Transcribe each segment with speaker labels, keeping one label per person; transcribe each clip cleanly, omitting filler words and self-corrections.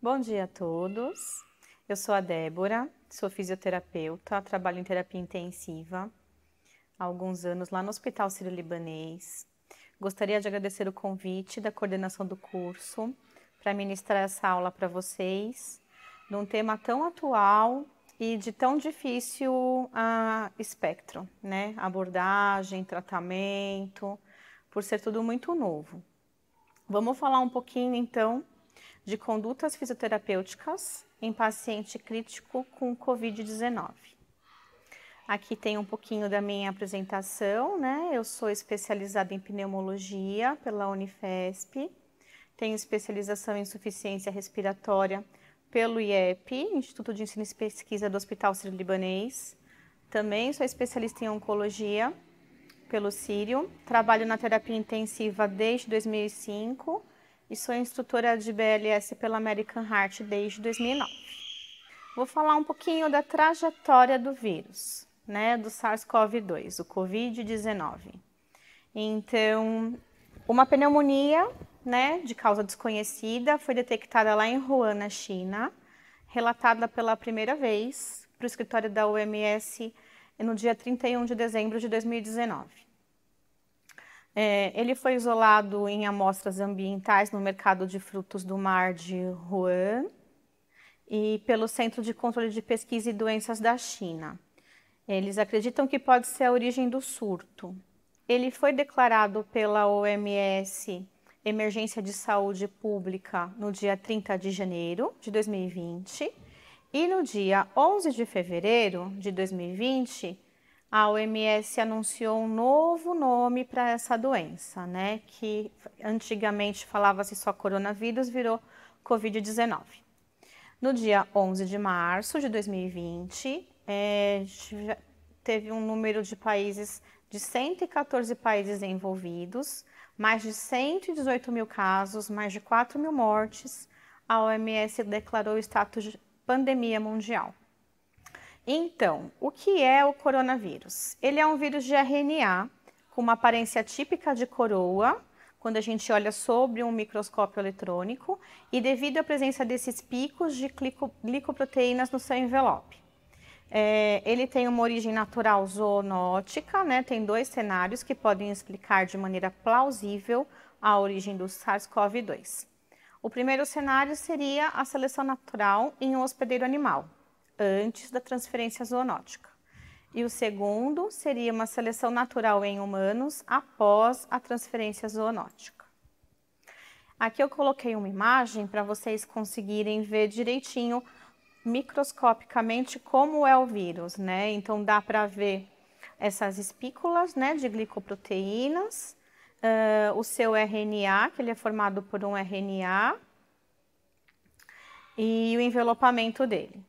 Speaker 1: Bom dia a todos. Eu sou a Débora, sou fisioterapeuta, trabalho em terapia intensiva há alguns anos lá no Hospital Sírio-Libanês. Gostaria de agradecer o convite da coordenação do curso para ministrar essa aula para vocês, num tema tão atual e de tão difícil espectro, né? Abordagem, tratamento, por ser tudo muito novo. Vamos falar um pouquinho então de condutas fisioterapêuticas em paciente crítico com Covid-19. Aqui tem um pouquinho da minha apresentação, né? Eu sou especializada em pneumologia pela Unifesp, tenho especialização em insuficiência respiratória pelo IEP, Instituto de Ensino e Pesquisa do Hospital Sírio-Libanês. Também sou especialista em oncologia pelo Sírio, trabalho na terapia intensiva desde 2005 e sou instrutora de BLS pela American Heart desde 2009. Vou falar um pouquinho da trajetória do vírus, né, do SARS-CoV-2, o Covid-19. Então, uma pneumonia, né, de causa desconhecida foi detectada lá em Wuhan, na China, relatada pela primeira vez para o escritório da OMS no dia 31 de dezembro de 2019. Ele foi isolado em amostras ambientais no mercado de frutos do mar de Wuhan e pelo Centro de Controle de Pesquisa e Doenças da China. Eles acreditam que pode ser a origem do surto. Ele foi declarado pela OMS Emergência de Saúde Pública no dia 30 de janeiro de 2020 e no dia 11 de fevereiro de 2020, a OMS anunciou um novo nome para essa doença, né? Que antigamente falava-se só coronavírus, virou Covid-19. No dia 11 de março de 2020, teve um número de países, de 114 países envolvidos, mais de 118 mil casos, mais de 4 mil mortes. A OMS declarou o status de pandemia mundial. Então, o que é o coronavírus? Ele é um vírus de RNA com uma aparência típica de coroa, quando a gente olha sobre um microscópio eletrônico, e devido à presença desses picos de glicoproteínas no seu envelope. Ele tem uma origem natural zoonótica, né? Tem dois cenários que podem explicar de maneira plausível a origem do SARS-CoV-2. O primeiro cenário seria a seleção natural em um hospedeiro animal, antes da transferência zoonótica. E o segundo seria uma seleção natural em humanos após a transferência zoonótica. Aqui eu coloquei uma imagem para vocês conseguirem ver direitinho, microscopicamente, como é o vírus, né? Então dá para ver essas espículas, né, de glicoproteínas, o seu RNA, que ele é formado por um RNA, e o envelopamento dele.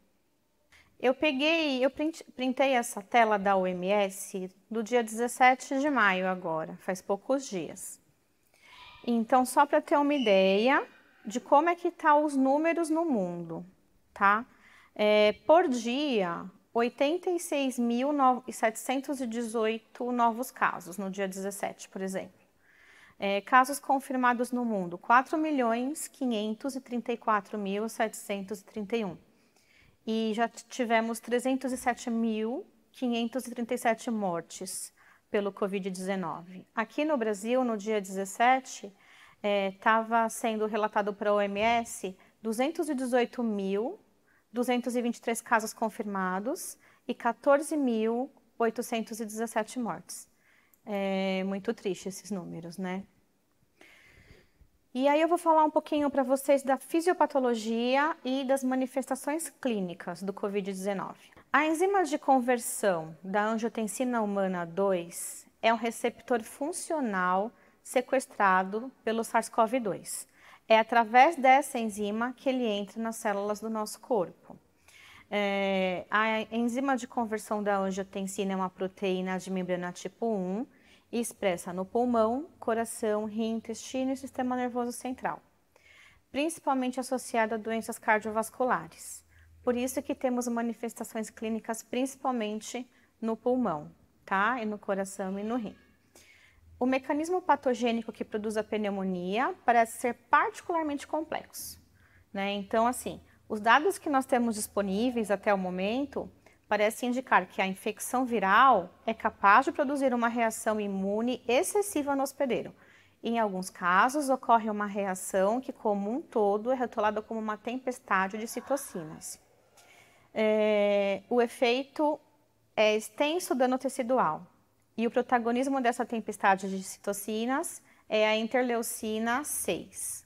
Speaker 1: Eu printei essa tela da OMS do dia 17 de maio agora, faz poucos dias. Então, só para ter uma ideia de como é que tá os números no mundo, tá? Por dia, 86.718 novos casos no dia 17, por exemplo. Casos confirmados no mundo, 4.534.731. E já tivemos 307.537 mortes pelo Covid-19. Aqui no Brasil, no dia 17, estava sendo relatado para a OMS 218.223 casos confirmados e 14.817 mortes. É muito triste esses números, né? E aí eu vou falar um pouquinho para vocês da fisiopatologia e das manifestações clínicas do Covid-19. A enzima de conversão da angiotensina humana 2 é um receptor funcional sequestrado pelo SARS-CoV-2. É através dessa enzima que ele entra nas células do nosso corpo. A enzima de conversão da angiotensina é uma proteína de membrana tipo 1, e expressa no pulmão, coração, rim, intestino e sistema nervoso central, principalmente associada a doenças cardiovasculares. Por isso que temos manifestações clínicas principalmente no pulmão, tá? E no coração e no rim. O mecanismo patogênico que produz a pneumonia parece ser particularmente complexo. né? Então, assim, os dados que nós temos disponíveis até o momento parecem indicar que a infecção viral é capaz de produzir uma reação imune excessiva no hospedeiro. Em alguns casos, ocorre uma reação que, como um todo, é rotulada como uma tempestade de citocinas. O efeito é extenso dano tecidual. E o protagonismo dessa tempestade de citocinas é a interleucina 6.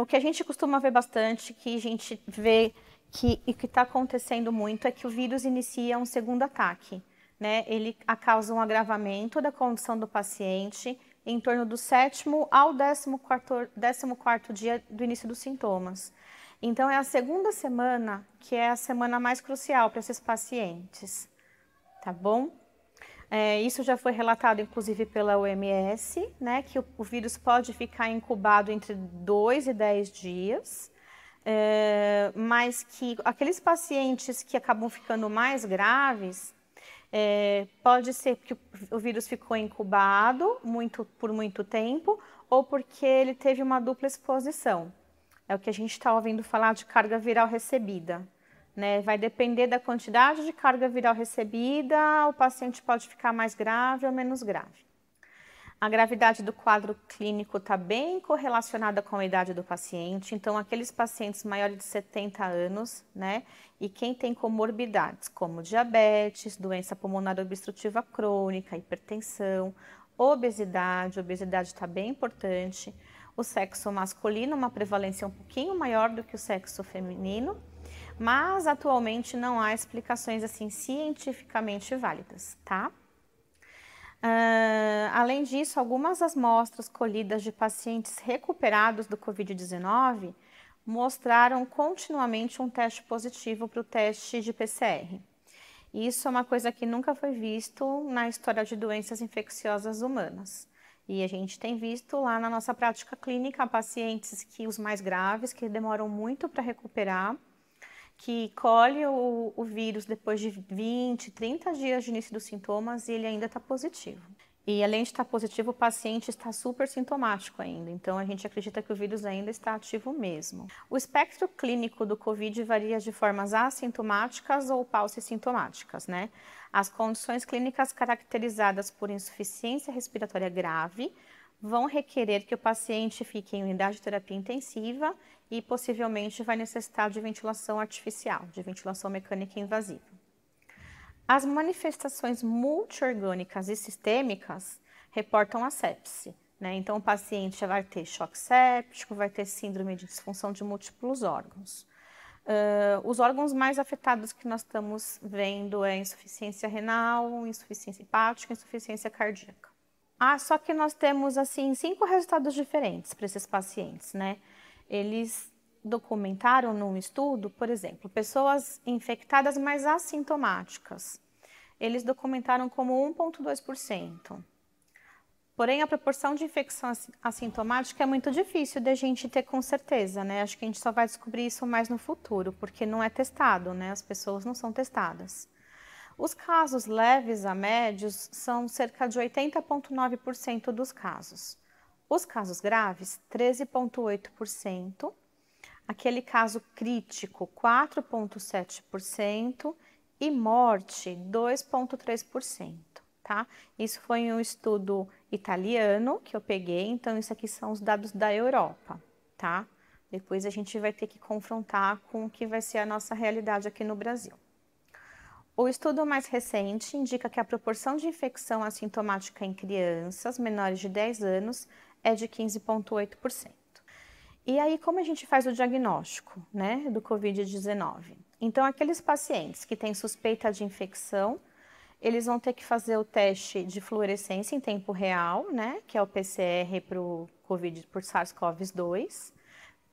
Speaker 1: O que a gente costuma ver bastante, que a gente vê que está acontecendo muito, é que o vírus inicia um segundo ataque, né? Ele causa um agravamento da condição do paciente em torno do 7º ao 14º dia do início dos sintomas. Então, é a segunda semana que é a semana mais crucial para esses pacientes, tá bom? Isso já foi relatado, inclusive, pela OMS, né, que o vírus pode ficar incubado entre 2 e 10 dias, mas que aqueles pacientes que acabam ficando mais graves, pode ser que o vírus ficou incubado por muito tempo ou porque ele teve uma dupla exposição. É o que a gente está ouvindo falar de carga viral recebida. Né? Vai depender da quantidade de carga viral recebida, o paciente pode ficar mais grave ou menos grave. A gravidade do quadro clínico está bem correlacionada com a idade do paciente, então aqueles pacientes maiores de 70 anos, né? E quem tem comorbidades como diabetes, doença pulmonar obstrutiva crônica, hipertensão, obesidade está bem importante. O sexo masculino, uma prevalência um pouquinho maior do que o sexo feminino, mas atualmente não há explicações assim cientificamente válidas, tá? Além disso, algumas amostras colhidas de pacientes recuperados do Covid-19 mostraram continuamente um teste positivo para o teste de PCR. Isso é uma coisa que nunca foi visto na história de doenças infecciosas humanas. E a gente tem visto lá na nossa prática clínica pacientes que os mais graves, que demoram muito para recuperar, que colhe o vírus depois de 20, 30 dias de início dos sintomas e ele ainda está positivo. E além de estar positivo, o paciente está super sintomático ainda, então a gente acredita que o vírus ainda está ativo mesmo. O espectro clínico do COVID varia de formas assintomáticas ou paucissintomáticas, né? As condições clínicas caracterizadas por insuficiência respiratória grave vão requerer que o paciente fique em unidade de terapia intensiva e possivelmente vai necessitar de ventilação artificial, de ventilação mecânica invasiva. As manifestações multiorgânicas e sistêmicas reportam a sepse, né? Então, o paciente vai ter choque séptico, vai ter síndrome de disfunção de múltiplos órgãos. Os órgãos mais afetados que nós estamos vendo é insuficiência renal, insuficiência hepática, insuficiência cardíaca. Só que nós temos, assim, 5 resultados diferentes para esses pacientes, né? Eles documentaram num estudo, por exemplo, pessoas infectadas mais assintomáticas. Eles documentaram como 1,2%. Porém, a proporção de infecção assintomática é muito difícil de a gente ter com certeza, né? Acho que a gente só vai descobrir isso mais no futuro, porque não é testado, né? As pessoas não são testadas. Os casos leves a médios são cerca de 80,9% dos casos. Os casos graves, 13,8%. Aquele caso crítico, 4,7%. E morte, 2,3%, tá? Isso foi um estudo italiano que eu peguei, então isso aqui são os dados da Europa, tá? Depois a gente vai ter que confrontar com o que vai ser a nossa realidade aqui no Brasil. O estudo mais recente indica que a proporção de infecção assintomática em crianças menores de 10 anos é de 15,8%. E aí, como a gente faz o diagnóstico, né, do Covid-19? Então, aqueles pacientes que têm suspeita de infecção, eles vão ter que fazer o teste de fluorescência em tempo real, né, que é o PCR para o Covid por SARS-CoV-2,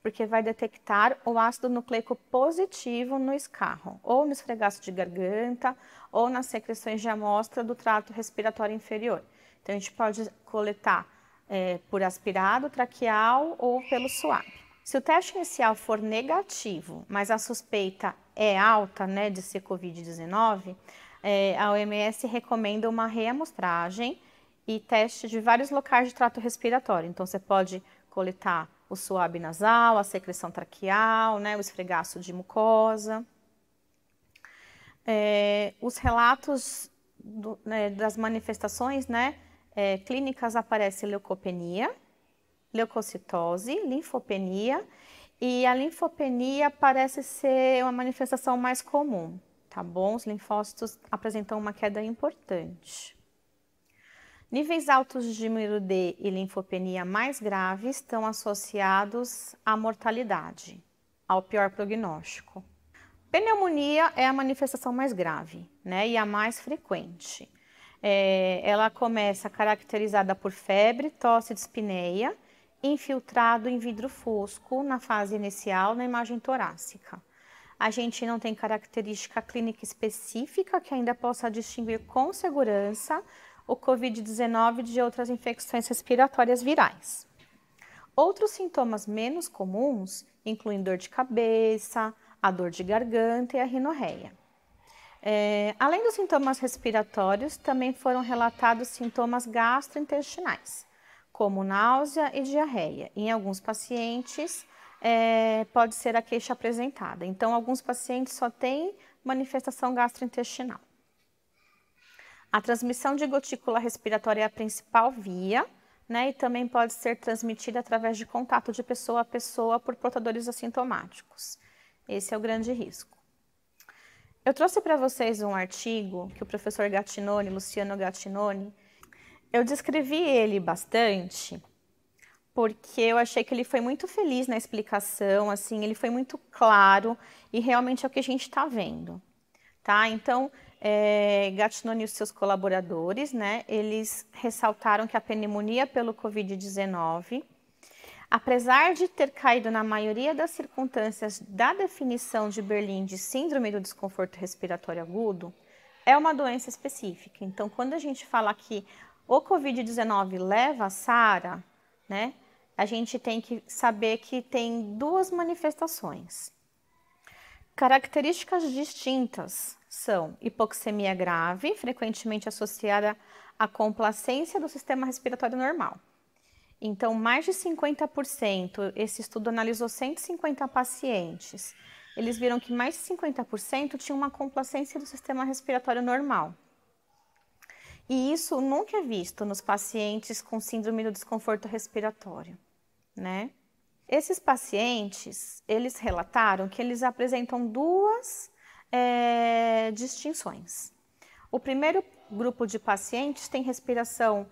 Speaker 1: porque vai detectar o ácido nucleico positivo no escarro, ou no esfregaço de garganta, ou nas secreções de amostra do trato respiratório inferior. Então, a gente pode coletar por aspirado traqueal ou pelo suave. Se o teste inicial for negativo, mas a suspeita é alta, né, de ser Covid-19, a OMS recomenda uma reamostragem e teste de vários locais de trato respiratório. Então, você pode coletar o suave nasal, a secreção traqueal, né, o esfregaço de mucosa. Os relatos das manifestações, né, clínicas aparecem leucopenia, leucocitose, linfopenia, e a linfopenia parece ser uma manifestação mais comum, tá bom? Os linfócitos apresentam uma queda importante. Níveis altos de número D e linfopenia mais grave estão associados à mortalidade, ao pior prognóstico. Pneumonia é a manifestação mais grave, né, e a mais frequente. Ela começa caracterizada por febre, tosse, dispneia, infiltrado em vidro fosco na fase inicial na imagem torácica. A gente não tem característica clínica específica que ainda possa distinguir com segurança o COVID-19 de outras infecções respiratórias virais. Outros sintomas menos comuns incluem dor de cabeça, a dor de garganta e a rinorreia. Além dos sintomas respiratórios, também foram relatados sintomas gastrointestinais, como náusea e diarreia. Em alguns pacientes, pode ser a queixa apresentada. Então, alguns pacientes só têm manifestação gastrointestinal. A transmissão de gotícula respiratória é a principal via, né, e também pode ser transmitida através de contato de pessoa a pessoa por portadores assintomáticos. Esse é o grande risco. Eu trouxe para vocês um artigo que o professor Gattinoni, Luciano Gattinoni, eu descrevi ele bastante porque eu achei que ele foi muito feliz na explicação, assim, ele foi muito claro e realmente é o que a gente está vendo, tá? Então, Gattinoni e os seus colaboradores, né, eles ressaltaram que a pneumonia pelo COVID-19, apesar de ter caído na maioria das circunstâncias da definição de Berlim de síndrome do desconforto respiratório agudo, é uma doença específica. Então, quando a gente fala que o COVID-19 leva a SARA, né, a gente tem que saber que tem duas manifestações. Características distintas são hipoxemia grave, frequentemente associada à complacência do sistema respiratório normal. Então, mais de 50%, esse estudo analisou 150 pacientes, eles viram que mais de 50% tinham uma complacência do sistema respiratório normal. E isso nunca é visto nos pacientes com síndrome do desconforto respiratório, né? Esses pacientes, eles relataram que eles apresentam duas distinções. O primeiro grupo de pacientes tem respiração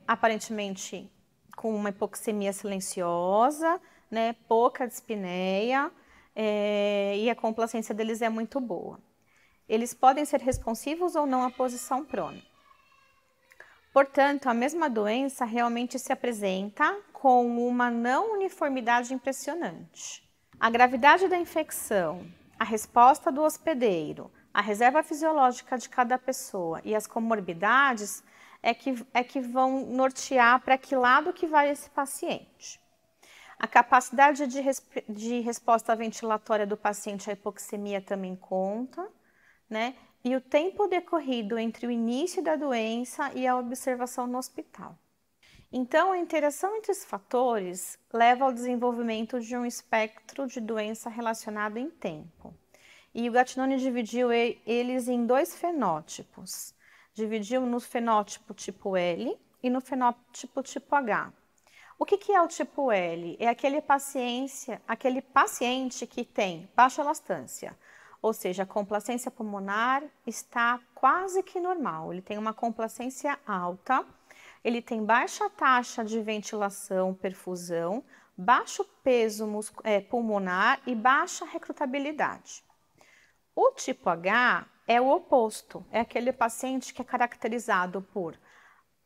Speaker 1: aparentemente com uma hipoxemia silenciosa, né, pouca dispneia, e a complacência deles é muito boa. Eles podem ser responsivos ou não à posição prona. Portanto, a mesma doença realmente se apresenta com uma não uniformidade impressionante. A gravidade da infecção, a resposta do hospedeiro, a reserva fisiológica de cada pessoa e as comorbidades é que vão nortear para que lado que vai esse paciente. A capacidade de resposta ventilatória do paciente à hipoxemia também conta, né? E o tempo decorrido entre o início da doença e a observação no hospital. Então, a interação entre os fatores leva ao desenvolvimento de um espectro de doença relacionado em tempo. E o Gattinoni dividiu eles em dois fenótipos. Dividiu no fenótipo tipo L e no fenótipo tipo H. O que é o tipo L? É aquele paciente que tem baixa elastância, ou seja, a complacência pulmonar está quase que normal. Ele tem uma complacência alta, ele tem baixa taxa de ventilação, perfusão, baixo peso pulmonar e baixa recrutabilidade. O tipo H é o oposto, é aquele paciente que é caracterizado por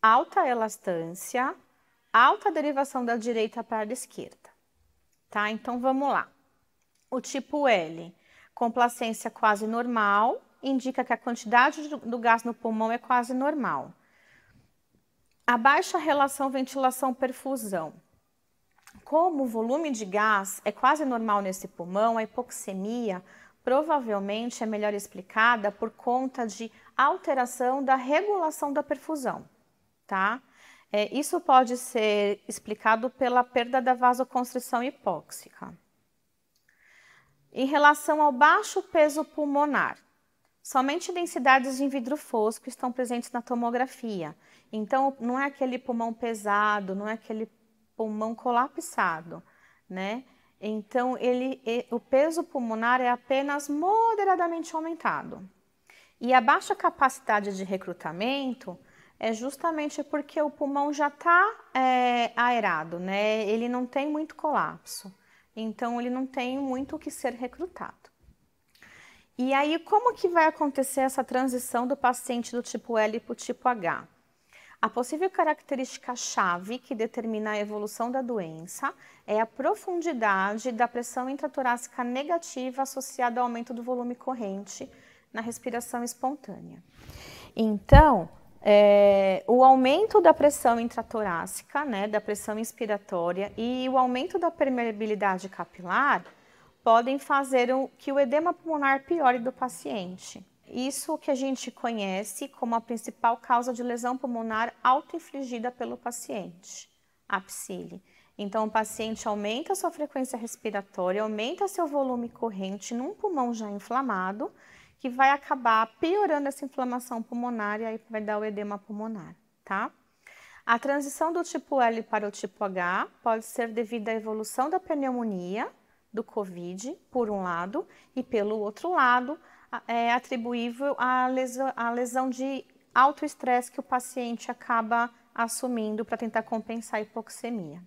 Speaker 1: alta elastância, alta derivação da direita para a esquerda, tá? Então, vamos lá. O tipo L, complacência quase normal, indica que a quantidade do gás no pulmão é quase normal. A baixa relação ventilação-perfusão. Como o volume de gás é quase normal nesse pulmão, a hipoxemia provavelmente é melhor explicada por conta de alteração da regulação da perfusão, tá? Isso pode ser explicado pela perda da vasoconstrição hipóxica. Em relação ao baixo peso pulmonar, somente densidades de vidro fosco estão presentes na tomografia. Então, não é aquele pulmão pesado, não é aquele pulmão colapsado, né? Então, o peso pulmonar é apenas moderadamente aumentado. E a baixa capacidade de recrutamento é justamente porque o pulmão já está aerado, né? Ele não tem muito colapso. Então, ele não tem muito o que ser recrutado. E aí, como que vai acontecer essa transição do paciente do tipo L para o tipo H? A possível característica-chave que determina a evolução da doença é a profundidade da pressão intratorácica negativa associada ao aumento do volume corrente na respiração espontânea. Então, o aumento da pressão intratorácica, né, da pressão inspiratória e o aumento da permeabilidade capilar podem fazer que o edema pulmonar piore do paciente. Isso que a gente conhece como a principal causa de lesão pulmonar autoinfligida pelo paciente, a psile. Então, o paciente aumenta a sua frequência respiratória, aumenta seu volume corrente num pulmão já inflamado, que vai acabar piorando essa inflamação pulmonar e aí vai dar o edema pulmonar, tá? A transição do tipo L para o tipo H pode ser devido à evolução da pneumonia, do COVID, por um lado, e pelo outro lado, é atribuível à lesão de alto estresse que o paciente acaba assumindo para tentar compensar a hipoxemia.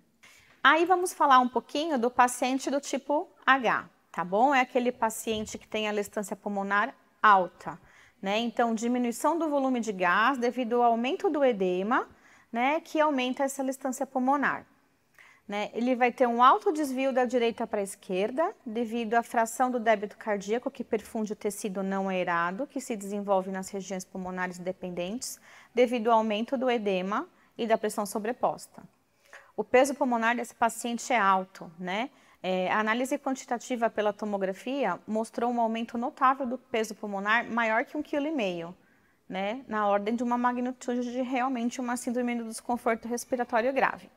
Speaker 1: Aí vamos falar um pouquinho do paciente do tipo H, tá bom? É aquele paciente que tem a lestância pulmonar alta, né? Então, diminuição do volume de gás devido ao aumento do edema, né? Que aumenta essa lestância pulmonar. Né? Ele vai ter um alto desvio da direita para a esquerda, devido à fração do débito cardíaco que perfunde o tecido não aerado, que se desenvolve nas regiões pulmonares dependentes, devido ao aumento do edema e da pressão sobreposta. O peso pulmonar desse paciente é alto, né? A análise quantitativa pela tomografia mostrou um aumento notável do peso pulmonar maior que 1,5 kg, né? Na ordem de uma magnitude de realmente uma síndrome do desconforto respiratório grave.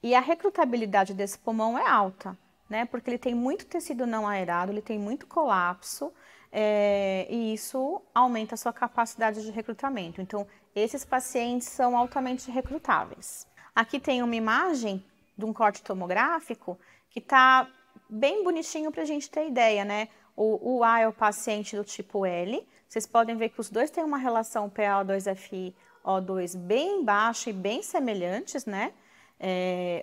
Speaker 1: E a recrutabilidade desse pulmão é alta, né? Porque ele tem muito tecido não aerado, ele tem muito colapso, e isso aumenta a sua capacidade de recrutamento. Então, esses pacientes são altamente recrutáveis. Aqui tem uma imagem de um corte tomográfico que está bem bonitinho para a gente ter ideia, né? O A é o paciente do tipo L. Vocês podem ver que os dois têm uma relação PaO2-FiO2 bem baixa e bem semelhantes, né?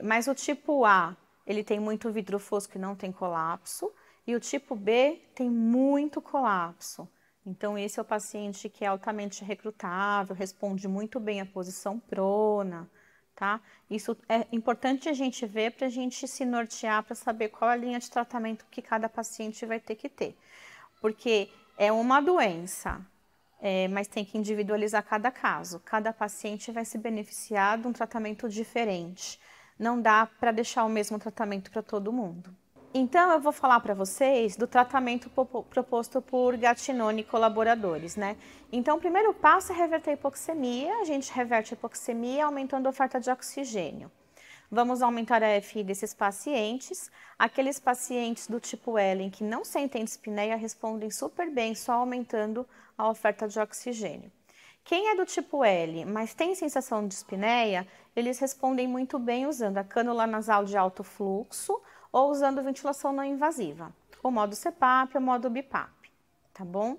Speaker 1: Mas o tipo A, ele tem muito vidro fosco e não tem colapso, e o tipo B tem muito colapso. Então, esse é o paciente que é altamente recrutável, responde muito bem à posição prona, tá? Isso é importante a gente ver para a gente se nortear para saber qual a linha de tratamento que cada paciente vai ter que ter. Porque é uma doença, mas tem que individualizar cada caso. Cada paciente vai se beneficiar de um tratamento diferente. Não dá para deixar o mesmo tratamento para todo mundo. Então, eu vou falar para vocês do tratamento proposto por Gattinone e colaboradores, né? Então, o primeiro passo é reverter a hipoxemia. A gente reverte a hipoxemia aumentando a oferta de oxigênio. Vamos aumentar a FI desses pacientes. Aqueles pacientes do tipo L em que não sentem dispneia respondem super bem só aumentando a oferta de oxigênio. Quem é do tipo L, mas tem sensação de dispneia, eles respondem muito bem usando a cânula nasal de alto fluxo ou usando ventilação não invasiva, o modo CPAP ou o modo BiPAP, tá bom?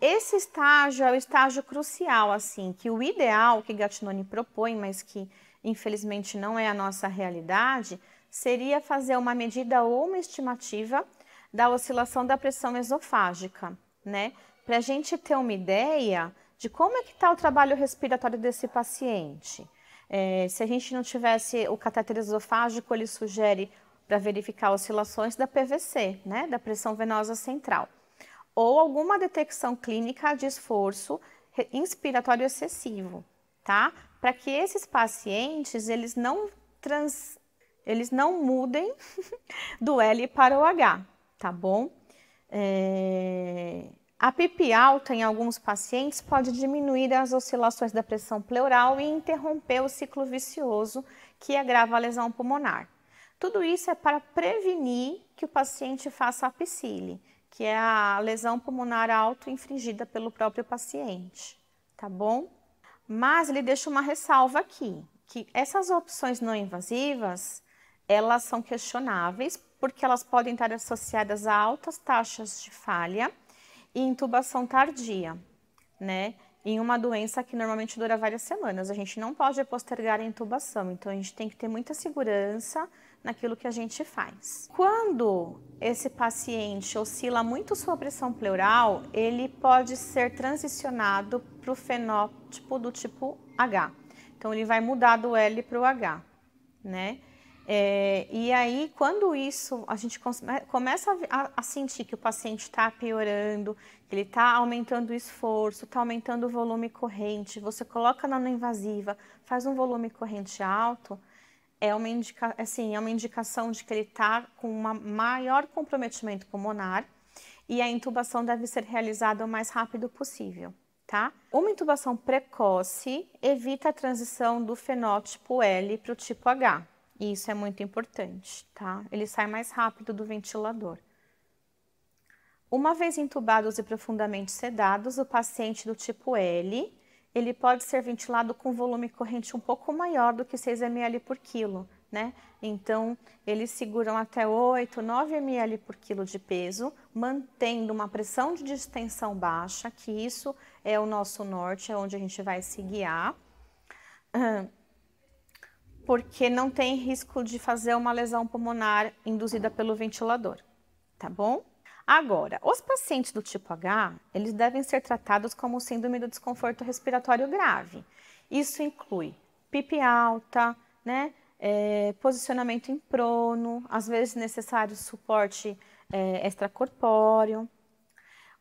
Speaker 1: Esse estágio é o estágio crucial, assim, que o ideal que Gattinone propõe, mas que infelizmente não é a nossa realidade, seria fazer uma medida ou uma estimativa da oscilação da pressão esofágica, né? Para a gente ter uma ideia de como é que está o trabalho respiratório desse paciente. Se a gente não tivesse o catéter esofágico, ele sugere para verificar oscilações da PVC, né? Da pressão venosa central. Ou alguma detecção clínica de esforço inspiratório excessivo, tá? Para que esses pacientes, eles não mudem do L para o H, tá bom? A PIP alta em alguns pacientes pode diminuir as oscilações da pressão pleural e interromper o ciclo vicioso que agrava a lesão pulmonar. Tudo isso é para prevenir que o paciente faça a PSILE, que é a lesão pulmonar auto-infligida pelo próprio paciente, tá bom? Mas ele deixa uma ressalva aqui, que essas opções não invasivas, elas são questionáveis, porque elas podem estar associadas a altas taxas de falha e intubação tardia, né? Em uma doença que normalmente dura várias semanas. A gente não pode postergar a intubação, então a gente tem que ter muita segurança naquilo que a gente faz. Quando esse paciente oscila muito sua pressão pleural, ele pode ser transicionado para o fenótipo do tipo H. Então, ele vai mudar do L para o H, né? E aí, quando isso, a gente começa a sentir que o paciente está piorando, ele está aumentando o esforço, está aumentando o volume corrente, você coloca na não invasiva, faz um volume corrente alto, é uma indicação de que ele está com um maior comprometimento pulmonar e a intubação deve ser realizada o mais rápido possível, tá? Uma intubação precoce evita a transição do fenótipo L para o tipo H. E isso é muito importante, tá? Ele sai mais rápido do ventilador. Uma vez intubados e profundamente sedados, o paciente do tipo L, ele pode ser ventilado com volume corrente um pouco maior do que 6 ml por quilo, né? Então, eles seguram até 8, 9 ml por quilo de peso, mantendo uma pressão de distensão baixa, que isso é o nosso norte, é onde a gente vai se guiar. Porque não tem risco de fazer uma lesão pulmonar induzida pelo ventilador, tá bom? Agora, os pacientes do tipo H, eles devem ser tratados como síndrome do desconforto respiratório grave. Isso inclui PIP alta, né? Posicionamento em prono, às vezes necessário suporte extracorpóreo.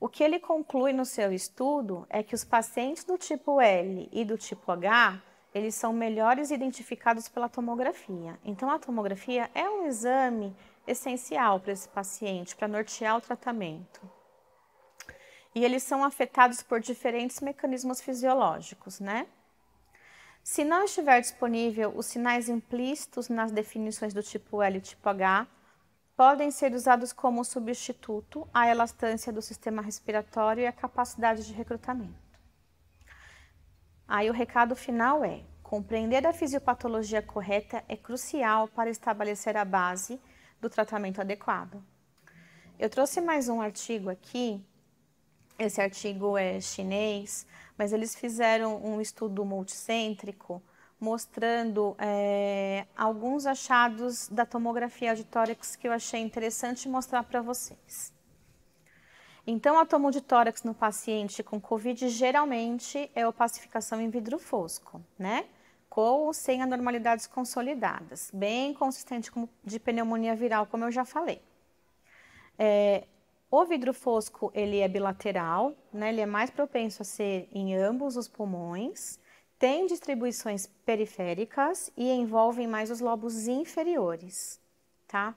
Speaker 1: O que ele conclui no seu estudo é que os pacientes do tipo L e do tipo H, eles são melhores identificados pela tomografia. Então, a tomografia é um exame essencial para esse paciente, para nortear o tratamento. E eles são afetados por diferentes mecanismos fisiológicos, né? Se não estiver disponível os sinais implícitos nas definições do tipo L e tipo H, podem ser usados como substituto à elastância do sistema respiratório e à capacidade de recrutamento. Aí o recado final é: compreender a fisiopatologia correta é crucial para estabelecer a base do tratamento adequado. Eu trouxe mais um artigo aqui, esse artigo é chinês, mas eles fizeram um estudo multicêntrico mostrando alguns achados da tomografia de tórax que eu achei interessante mostrar para vocês. Então, a tomo de tórax no paciente com COVID geralmente é opacificação em vidro fosco, né? Com ou sem anormalidades consolidadas, bem consistente com de pneumonia viral, como eu já falei. O vidro fosco, ele é bilateral, né? Ele é mais propenso a ser em ambos os pulmões, tem distribuições periféricas e envolvem mais os lobos inferiores, tá?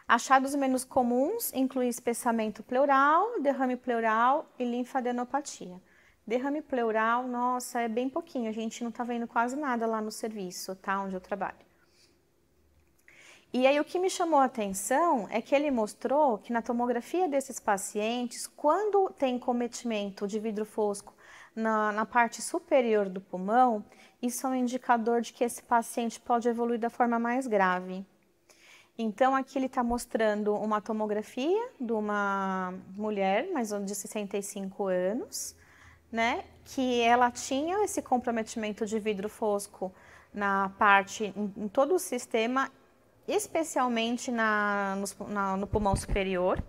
Speaker 1: Achados menos comuns incluem espessamento pleural, derrame pleural e linfadenopatia. Derrame pleural, nossa, é bem pouquinho, a gente não tá vendo quase nada lá no serviço, tá? Onde eu trabalho. E aí o que me chamou a atenção é que ele mostrou que na tomografia desses pacientes, quando tem cometimento de vidro fosco na parte superior do pulmão, isso é um indicador de que esse paciente pode evoluir da forma mais grave. Então, aqui ele está mostrando uma tomografia de uma mulher, mais ou menos de 65 anos, né? Que ela tinha esse comprometimento de vidro fosco na parte, em todo o sistema, especialmente no pulmão superior.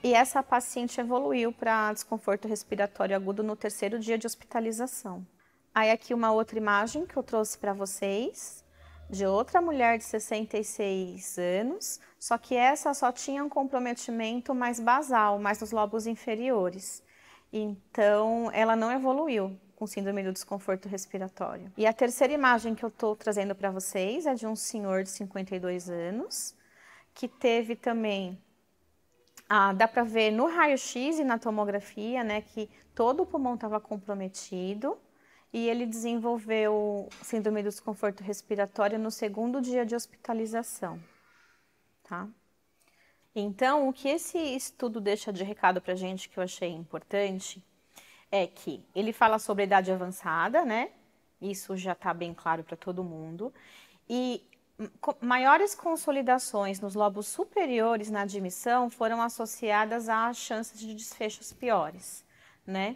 Speaker 1: E essa paciente evoluiu para desconforto respiratório agudo no 3º dia de hospitalização. Aí aqui uma outra imagem que eu trouxe para vocês, de outra mulher de 66 anos, só que essa só tinha um comprometimento mais basal, mais nos lobos inferiores. Então, ela não evoluiu com síndrome do desconforto respiratório. E a terceira imagem que eu estou trazendo para vocês é de um senhor de 52 anos, que teve também Dá para ver no raio-x e na tomografia, né, que todo o pulmão estava comprometido e ele desenvolveu síndrome do desconforto respiratório no segundo dia de hospitalização, tá? Então, o que esse estudo deixa de recado para a gente, que eu achei importante, é que ele fala sobre a idade avançada, né? Isso já está bem claro para todo mundo. E maiores consolidações nos lobos superiores na admissão foram associadas a chances de desfechos piores, né?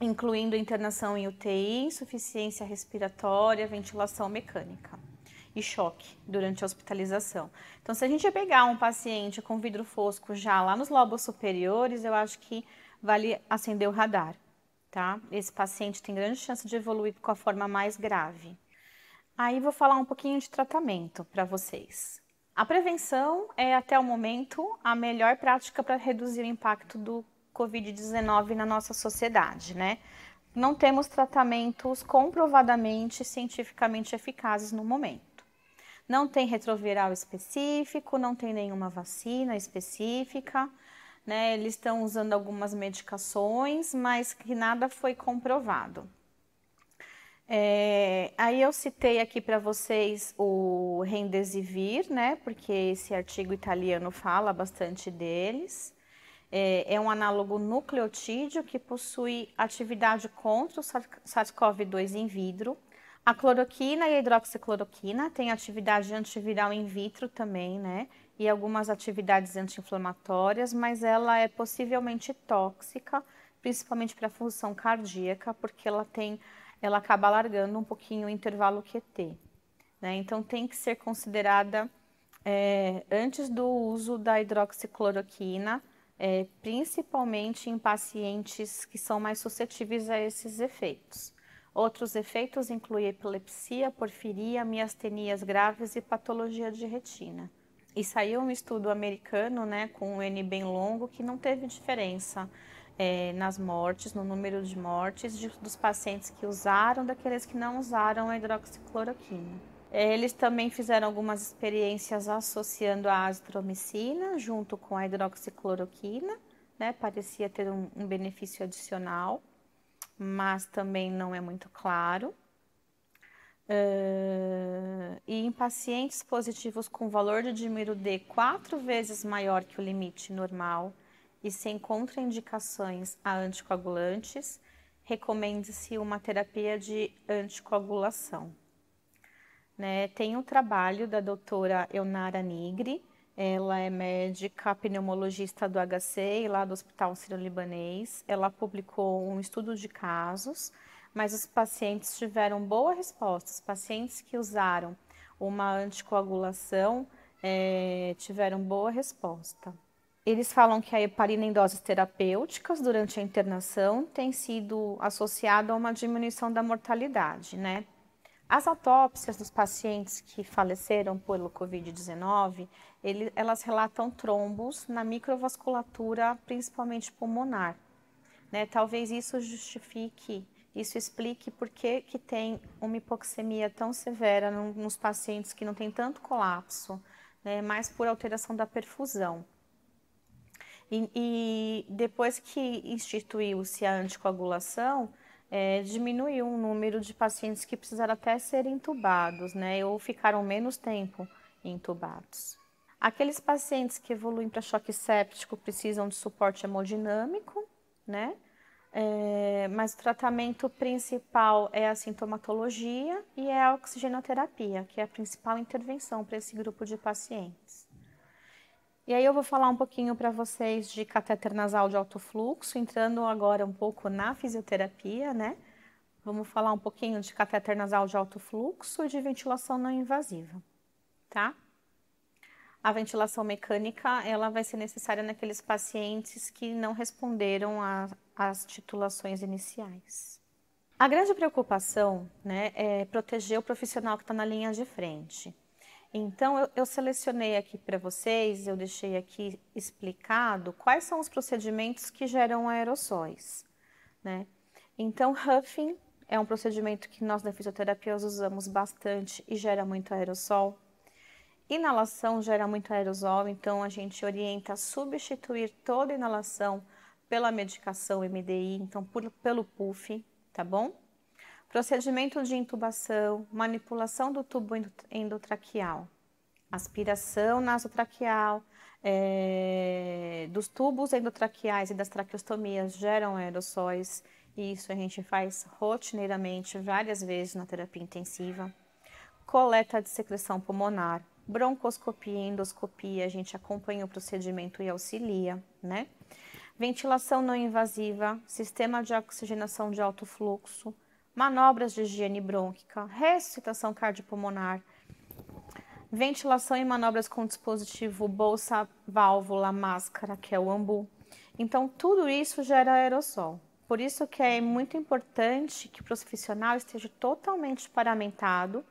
Speaker 1: Incluindo internação em UTI, insuficiência respiratória, ventilação mecânica e choque durante a hospitalização. Então, se a gente pegar um paciente com vidro fosco já lá nos lobos superiores, eu acho que vale acender o radar, tá? Esse paciente tem grande chance de evoluir com a forma mais grave. Aí vou falar um pouquinho de tratamento para vocês. A prevenção é, até o momento, a melhor prática para reduzir o impacto do Covid-19 na nossa sociedade, né? Não temos tratamentos comprovadamente cientificamente eficazes no momento. Não tem retroviral específico, não tem nenhuma vacina específica, né? Eles estão usando algumas medicações, mas que nada foi comprovado. Aí eu citei aqui para vocês o Remdesivir, né? Porque esse artigo italiano fala bastante deles. É um análogo nucleotídeo que possui atividade contra o SARS-CoV-2 in vitro. A cloroquina e a hidroxicloroquina têm atividade antiviral in vitro também, né? E algumas atividades anti-inflamatórias, mas ela é possivelmente tóxica, principalmente para a função cardíaca, porque ela acaba alargando um pouquinho o intervalo QT, né? Então tem que ser considerada antes do uso da hidroxicloroquina, principalmente em pacientes que são mais suscetíveis a esses efeitos. Outros efeitos incluem epilepsia, porfiria, miastenias graves e patologia de retina. E saiu um estudo americano, né, com um N bem longo, que não teve diferença nas mortes, no número de mortes dos pacientes que usaram, daqueles que não usaram a hidroxicloroquina. Eles também fizeram algumas experiências associando a azitromicina junto com a hidroxicloroquina, né, parecia ter um benefício adicional, mas também não é muito claro. E em pacientes positivos com valor de dímero D 4 vezes maior que o limite normal e sem contraindicações a anticoagulantes, recomenda-se uma terapia de anticoagulação. Né? Tem um trabalho da doutora Eunara Nigri, ela é médica pneumologista do HC e lá do Hospital Sírio-Libanês. Ela publicou um estudo de casos, mas os pacientes tiveram boa resposta. Os pacientes que usaram uma anticoagulação tiveram boa resposta. Eles falam que a heparina em doses terapêuticas durante a internação tem sido associada a uma diminuição da mortalidade, né? As autópsias dos pacientes que faleceram pelo Covid-19, elas relatam trombos na microvasculatura, principalmente pulmonar, né? Talvez isso explique por que tem uma hipoxemia tão severa nos pacientes que não tem tanto colapso, né? Mais por alteração da perfusão. E depois que instituiu-se a anticoagulação, diminuiu o número de pacientes que precisaram até ser intubados, né? Ou ficaram menos tempo intubados. Aqueles pacientes que evoluem para choque séptico precisam de suporte hemodinâmico, né? Mas o tratamento principal é a sintomatologia e é a oxigenoterapia, que é a principal intervenção para esse grupo de pacientes. E aí eu vou falar um pouquinho para vocês de catéter nasal de alto fluxo, entrando agora um pouco na fisioterapia, né? Vamos falar um pouquinho de catéter nasal de alto fluxo e de ventilação não invasiva, tá? A ventilação mecânica, ela vai ser necessária naqueles pacientes que não responderam às titulações iniciais. A grande preocupação, né, é proteger o profissional que está na linha de frente. Então, eu selecionei aqui para vocês, eu deixei aqui explicado quais são os procedimentos que geram aerossóis, né? Então, huffing é um procedimento que nós na fisioterapia usamos bastante e gera muito aerossol. Inalação gera muito aerosol, então a gente orienta a substituir toda inalação pela medicação MDI, então pelo puff, tá bom? Procedimento de intubação, manipulação do tubo endotraqueal, aspiração nasotraqueal, dos tubos endotraqueais e das traqueostomias geram aerossóis, e isso a gente faz rotineiramente várias vezes na terapia intensiva. Coleta de secreção pulmonar, broncoscopia e endoscopia, a gente acompanha o procedimento e auxilia, né? Ventilação não invasiva, sistema de oxigenação de alto fluxo, manobras de higiene brônquica, ressuscitação cardiopulmonar, ventilação e manobras com dispositivo bolsa, válvula, máscara, que é o ambu. Então, tudo isso gera aerossol. Por isso que é muito importante que o profissional esteja totalmente paramentado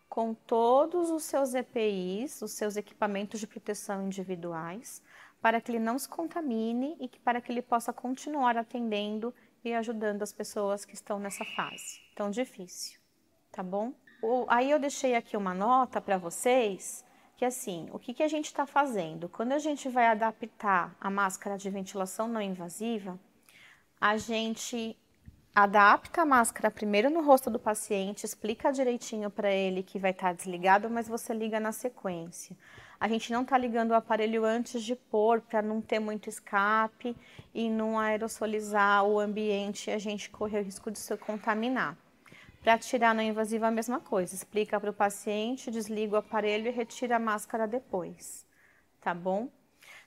Speaker 1: com todos os seus EPIs, os seus equipamentos de proteção individuais, para que ele não se contamine e para que ele possa continuar atendendo e ajudando as pessoas que estão nessa fase tão difícil, tá bom? Aí eu deixei aqui uma nota para vocês, que assim, o que a gente está fazendo? Quando a gente vai adaptar a máscara de ventilação não invasiva, a gente adapta a máscara primeiro no rosto do paciente, explica direitinho para ele que vai estar desligado, mas você liga na sequência. A gente não está ligando o aparelho antes de pôr, para não ter muito escape e não aerosolizar o ambiente e a gente correr o risco de se contaminar. Para tirar não invasiva, a mesma coisa. Explica para o paciente, desliga o aparelho e retira a máscara depois, tá bom?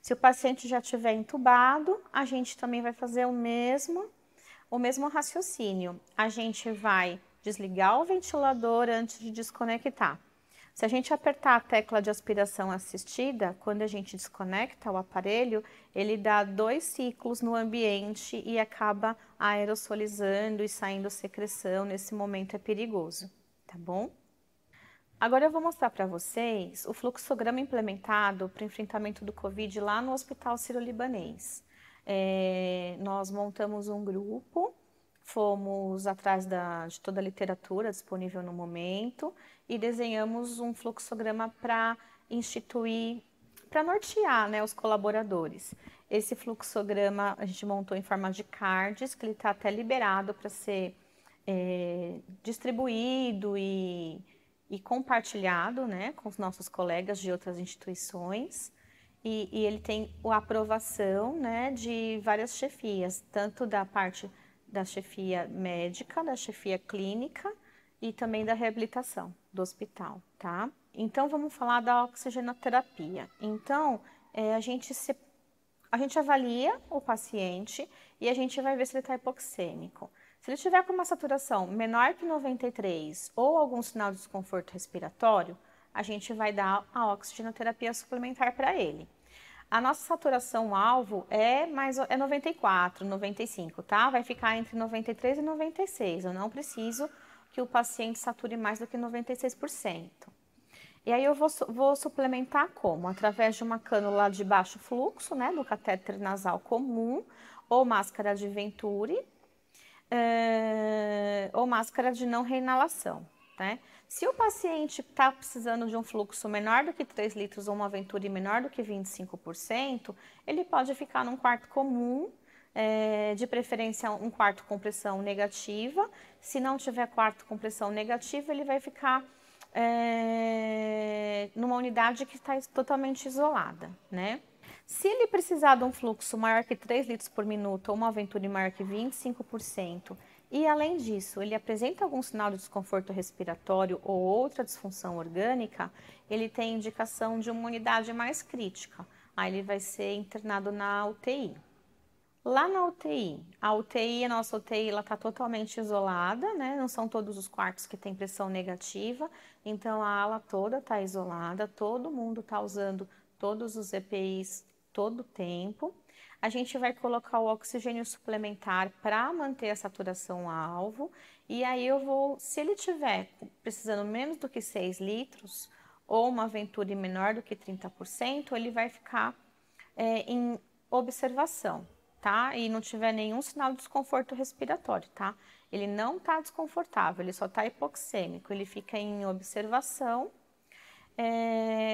Speaker 1: Se o paciente já estiver entubado, a gente também vai fazer o mesmo raciocínio. A gente vai desligar o ventilador antes de desconectar. Se a gente apertar a tecla de aspiração assistida, quando a gente desconecta o aparelho, ele dá 2 ciclos no ambiente e acaba aerosolizando e saindo secreção. Nesse momento é perigoso, tá bom? Agora eu vou mostrar para vocês o fluxograma implementado para o enfrentamento do Covid lá no Hospital Sírio-Libanês. Nós montamos um grupo, fomos atrás de toda a literatura disponível no momento e desenhamos um fluxograma para instituir, para nortear, né, os colaboradores. Esse fluxograma a gente montou em forma de cards, que ele está até liberado para ser distribuído e compartilhado, né, com os nossos colegas de outras instituições. E ele tem a aprovação, né, de várias chefias, tanto da parte da chefia médica, da chefia clínica e também da reabilitação do hospital, tá? Então, vamos falar da oxigenoterapia. Então, a gente avalia o paciente e a gente vai ver se ele está hipoxêmico. Se ele tiver com uma saturação menor que 93 ou algum sinal de desconforto respiratório, a gente vai dar a oxigenoterapia suplementar para ele. A nossa saturação alvo é 94, 95, tá? Vai ficar entre 93 e 96. Eu não preciso que o paciente sature mais do que 96%. E aí eu vou suplementar como? Através de uma cânula de baixo fluxo, né? Do catéter nasal comum, ou máscara de Venturi, ou máscara de não reinalação, né? Se o paciente está precisando de um fluxo menor do que 3 litros ou uma Venturi menor do que 25%, ele pode ficar num quarto comum, de preferência um quarto com pressão negativa. Se não tiver quarto com pressão negativa, ele vai ficar numa unidade que está totalmente isolada, né? Se ele precisar de um fluxo maior que 3 litros por minuto ou uma Venturi maior que 25%, e além disso, ele apresenta algum sinal de desconforto respiratório ou outra disfunção orgânica, ele tem indicação de uma unidade mais crítica. Aí ele vai ser internado na UTI. Lá na UTI, a nossa UTI está totalmente isolada, né? Não são todos os quartos que têm pressão negativa, então a ala toda está isolada, todo mundo está usando todos os EPIs todo o tempo. A gente vai colocar o oxigênio suplementar para manter a saturação alvo. E aí se ele tiver precisando menos do que 6 litros ou uma Venturi menor do que 30%, ele vai ficar em observação, tá? E não tiver nenhum sinal de desconforto respiratório, tá? Ele não está desconfortável, ele só está hipoxêmico, ele fica em observação.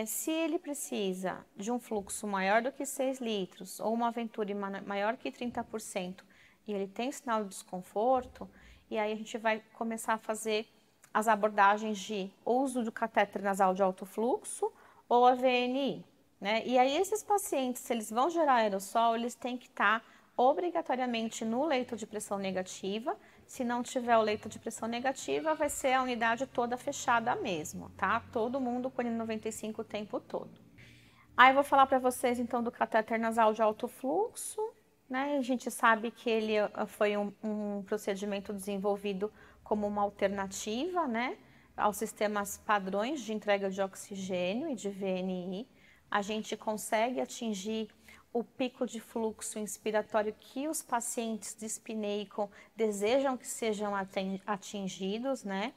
Speaker 1: Se ele precisa de um fluxo maior do que 6 litros ou uma Venturi maior que 30% e ele tem sinal de desconforto, e aí a gente vai começar a fazer as abordagens de uso do catéter nasal de alto fluxo ou a VNI, né? E aí esses pacientes, se eles vão gerar aerossol, eles têm que estar obrigatoriamente no leito de pressão negativa. Se não tiver o leito de pressão negativa, vai ser a unidade toda fechada mesmo, tá? Todo mundo com N95 o tempo todo. Aí eu vou falar para vocês então do catéter nasal de alto fluxo, né? A gente sabe que ele foi um procedimento desenvolvido como uma alternativa, né, aos sistemas padrões de entrega de oxigênio e de VNI. A gente consegue atingir o pico de fluxo inspiratório que os pacientes dispneicam desejam que sejam atingidos, né?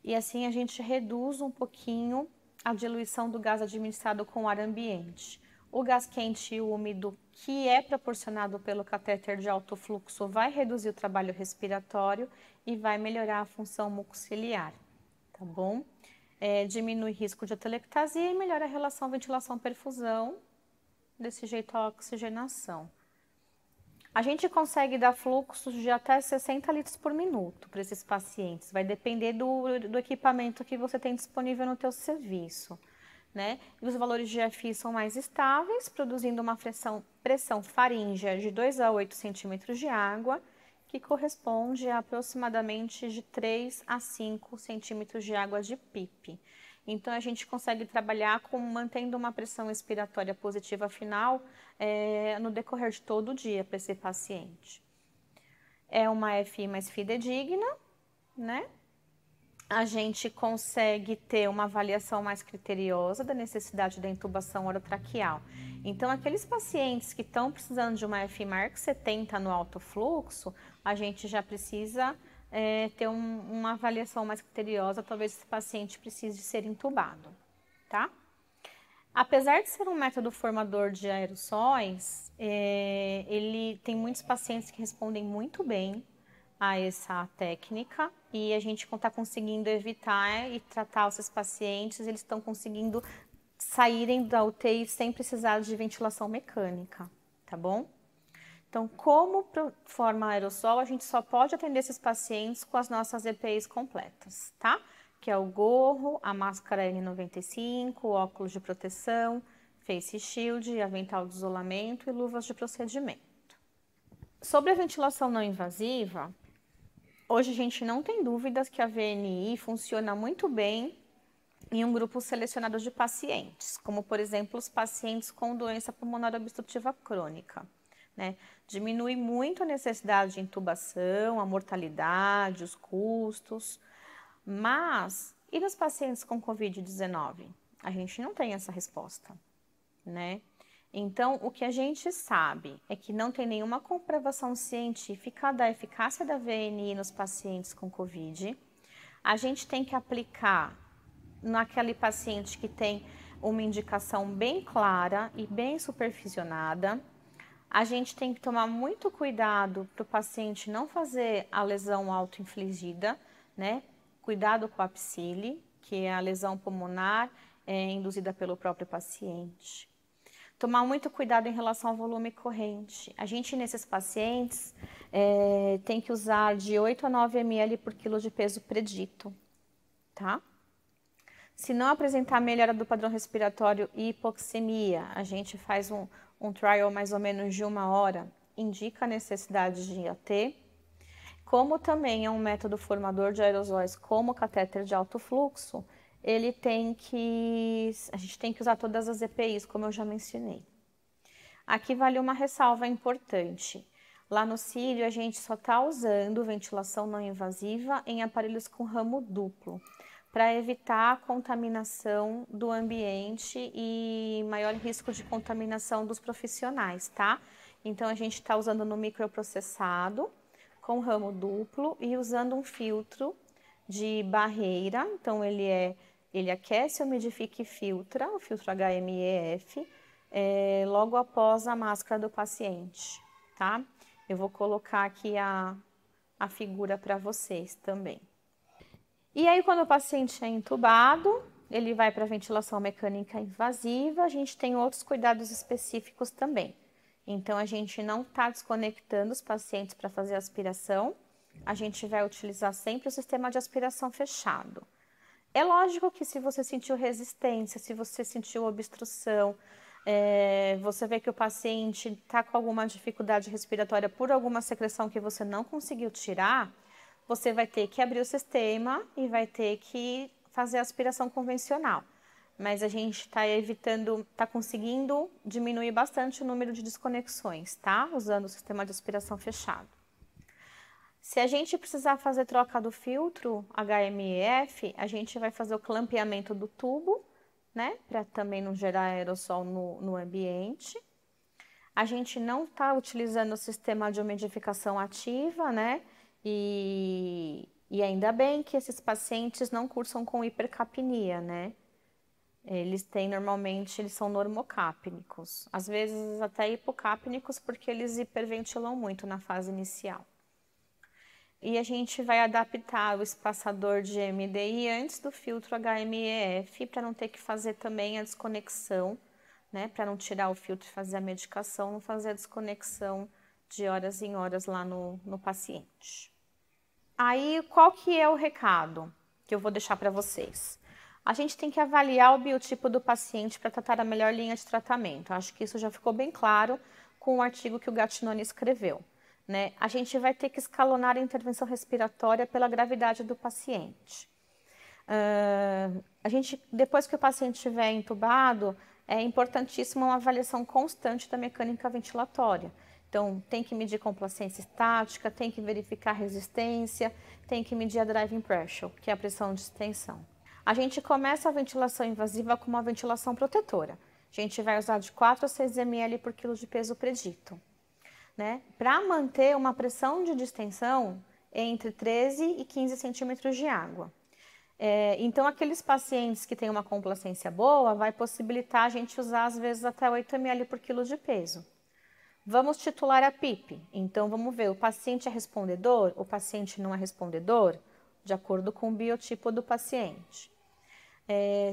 Speaker 1: E assim a gente reduz um pouquinho a diluição do gás administrado com o ar ambiente. O gás quente e úmido, que é proporcionado pelo catéter de alto fluxo, vai reduzir o trabalho respiratório e vai melhorar a função mucociliar, tá bom? Diminui risco de atelectasia e melhora a relação ventilação-perfusão, desse jeito a oxigenação. A gente consegue dar fluxos de até 60 litros por minuto para esses pacientes, vai depender do equipamento que você tem disponível no teu serviço, né? E os valores de FI são mais estáveis, produzindo uma pressão faríngea de 2 a 8 centímetros de água, que corresponde a aproximadamente de 3 a 5 centímetros de água de PIP. Então, a gente consegue trabalhar mantendo uma pressão expiratória positiva final no decorrer de todo o dia para esse paciente. É uma FI mais fidedigna, né? A gente consegue ter uma avaliação mais criteriosa da necessidade da intubação orotraqueal. Então, aqueles pacientes que estão precisando de uma FI maior que 70 no alto fluxo, a gente já precisa ter uma avaliação mais criteriosa, talvez esse paciente precise de ser intubado, tá? Apesar de ser um método formador de aerossóis, ele tem muitos pacientes que respondem muito bem a essa técnica e a gente está conseguindo evitar e tratar esses pacientes, eles estão conseguindo saírem da UTI sem precisar de ventilação mecânica, tá bom? Então, como forma aerossol, a gente só pode atender esses pacientes com as nossas EPIs completas, tá? Que é o gorro, a máscara N95, o óculos de proteção, face shield, avental de isolamento e luvas de procedimento. Sobre a ventilação não invasiva, hoje a gente não tem dúvidas que a VNI funciona muito bem em um grupo selecionado de pacientes, como por exemplo os pacientes com doença pulmonar obstrutiva crônica, né? Diminui muito a necessidade de intubação, a mortalidade, os custos, mas e nos pacientes com Covid-19? A gente não tem essa resposta, né? Então, o que a gente sabe é que não tem nenhuma comprovação científica da eficácia da VNI nos pacientes com Covid. A gente tem que aplicar naquele paciente que tem uma indicação bem clara e bem supervisionada. A gente tem que tomar muito cuidado para o paciente não fazer a lesão autoinfligida, né? Cuidado com a psile, que é a lesão pulmonar induzida pelo próprio paciente. Tomar muito cuidado em relação ao volume corrente. A gente, nesses pacientes, tem que usar de 8 a 9 ml por quilo de peso predito, tá? Se não apresentar melhora do padrão respiratório e hipoxemia, a gente faz um trial mais ou menos de 1 hora, indica a necessidade de IAT. Como também é um método formador de aerosóis como o catéter de alto fluxo, a gente tem que usar todas as EPIs, como eu já mencionei. Aqui vale uma ressalva importante. Lá no Círio, a gente só está usando ventilação não invasiva em aparelhos com ramo duplo, para evitar a contaminação do ambiente e maior risco de contaminação dos profissionais, tá? Então, a gente está usando no microprocessado, com ramo duplo e usando um filtro de barreira. Então, ele aquece, umidifica e filtra, o filtro HMEF, logo após a máscara do paciente, tá? Eu vou colocar aqui a figura para vocês também. E aí, quando o paciente é entubado, ele vai para ventilação mecânica invasiva, a gente tem outros cuidados específicos também. Então, a gente não está desconectando os pacientes para fazer aspiração, a gente vai utilizar sempre o sistema de aspiração fechado. É lógico que se você sentiu resistência, se você sentiu obstrução, você vê que o paciente está com alguma dificuldade respiratória por alguma secreção que você não conseguiu tirar, você vai ter que abrir o sistema e vai ter que fazer a aspiração convencional. Mas a gente está evitando, está conseguindo diminuir bastante o número de desconexões, tá? Usando o sistema de aspiração fechado. Se a gente precisar fazer troca do filtro HMEF, a gente vai fazer o clampeamento do tubo, né? Para também não gerar aerossol no ambiente. A gente não está utilizando o sistema de umidificação ativa, né? E ainda bem que esses pacientes não cursam com hipercapnia, né? Eles são normocápnicos. Às vezes até hipocápnicos, porque eles hiperventilam muito na fase inicial. E a gente vai adaptar o espaçador de MDI antes do filtro HMEF, para não ter que fazer também a desconexão, né? Para não tirar o filtro e fazer a medicação, não fazer a desconexão de horas em horas lá no paciente. Aí, qual que é o recado que eu vou deixar para vocês? A gente tem que avaliar o biotipo do paciente para tratar a melhor linha de tratamento. Acho que isso já ficou bem claro com o artigo que o Gattinoni escreveu. Né? A gente vai ter que escalonar a intervenção respiratória pela gravidade do paciente. Depois que o paciente estiver entubado, é importantíssima uma avaliação constante da mecânica ventilatória. Então, tem que medir complacência estática, tem que verificar resistência, tem que medir a driving pressure, que é a pressão de extensão. A gente começa a ventilação invasiva com uma ventilação protetora. A gente vai usar de 4 a 6 ml por quilo de peso predito. Né? Para manter uma pressão de distensão entre 13 e 15 centímetros de água. Então, aqueles pacientes que têm uma complacência boa, vai possibilitar a gente usar, às vezes, até 8 ml por quilo de peso. Vamos titular a PIP. Então, vamos ver, o paciente é respondedor? O paciente não é respondedor? De acordo com o biotipo do paciente.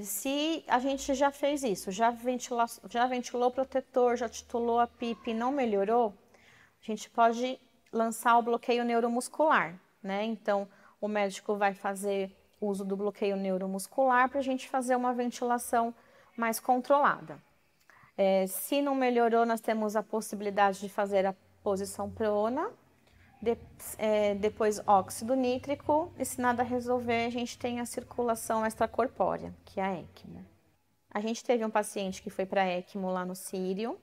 Speaker 1: Se a gente já fez isso, já ventilou o protetor, já titulou a PIP e não melhorou, a gente pode lançar o bloqueio neuromuscular, né? Então, o médico vai fazer uso do bloqueio neuromuscular para a gente fazer uma ventilação mais controlada. Se não melhorou, nós temos a possibilidade de fazer a posição prona, depois óxido nítrico, e se nada resolver, a gente tem a circulação extracorpórea, que é a ECMO. A gente teve um paciente que foi para ECMO lá no Sírio.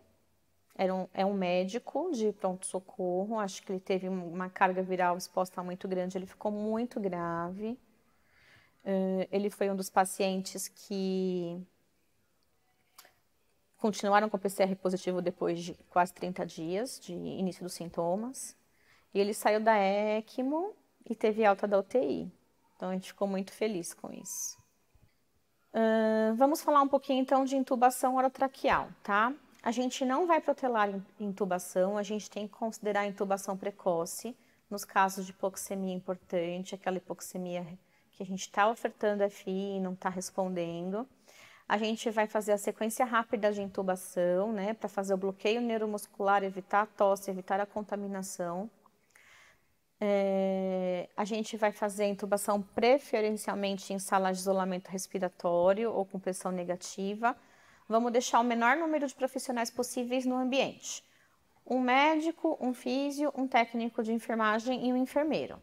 Speaker 1: É um médico de pronto-socorro, acho que ele teve uma carga viral exposta muito grande, ele ficou muito grave. Ele foi um dos pacientes que continuaram com PCR positivo depois de quase 30 dias de início dos sintomas. E ele saiu da ECMO e teve alta da UTI. Então, a gente ficou muito feliz com isso. Vamos falar um pouquinho, então, de intubação orotraqueal, tá? A gente não vai protelar intubação, a gente tem que considerar a intubação precoce, nos casos de hipoxemia importante, aquela hipoxemia que a gente está ofertando FI e não está respondendo. A gente vai fazer a sequência rápida de intubação, né, para fazer o bloqueio neuromuscular, evitar a tosse, evitar a contaminação. A gente vai fazer a intubação preferencialmente em sala de isolamento respiratório ou com pressão negativa. Vamos deixar o menor número de profissionais possíveis no ambiente. Um médico, um físio, um técnico de enfermagem e um enfermeiro.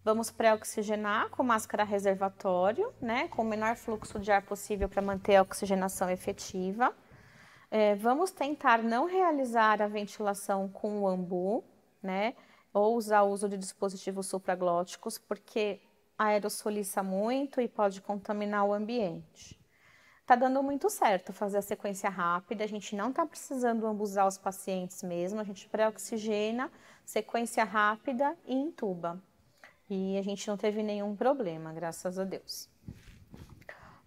Speaker 1: Vamos pré-oxigenar com máscara reservatório, né, com o menor fluxo de ar possível para manter a oxigenação efetiva. Vamos tentar não realizar a ventilação com o ambu, né, ou usar o uso de dispositivos supraglóticos, porque aerossoliza muito e pode contaminar o ambiente. Tá dando muito certo fazer a sequência rápida, a gente não tá precisando ambusar os pacientes mesmo, a gente pré-oxigena, sequência rápida e intuba. E a gente não teve nenhum problema, graças a Deus.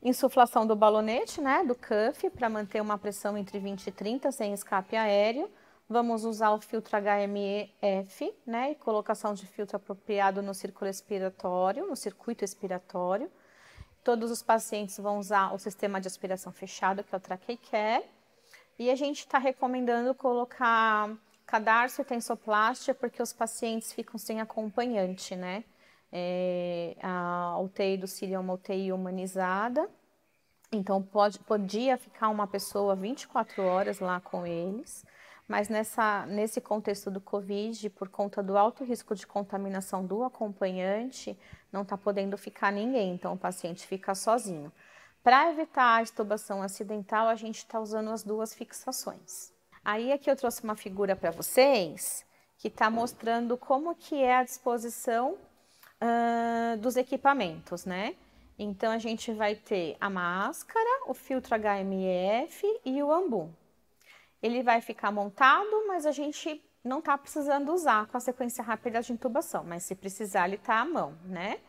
Speaker 1: Insuflação do balonete, né, do cuff, para manter uma pressão entre 20 e 30 sem escape aéreo. Vamos usar o filtro HMF, né, e colocação de filtro apropriado no circuito expiratório. Todos os pacientes vão usar o sistema de aspiração fechado, que é o TracheCare. E a gente está recomendando colocar cadarço e tensoplástia, porque os pacientes ficam sem acompanhante, né? A UTI do Sírio é uma UTI humanizada, então podia ficar uma pessoa 24 horas lá com eles, mas nesse contexto do Covid, por conta do alto risco de contaminação do acompanhante, não está podendo ficar ninguém, então o paciente fica sozinho. Para evitar a extubação acidental, a gente está usando as duas fixações. Aí aqui eu trouxe uma figura para vocês, que está mostrando como que é a disposição dos equipamentos, né? Então, a gente vai ter a máscara, o filtro HMF e o ambu. Ele vai ficar montado, mas a gente não está precisando usar com a sequência rápida de intubação, mas se precisar, ele está à mão, né?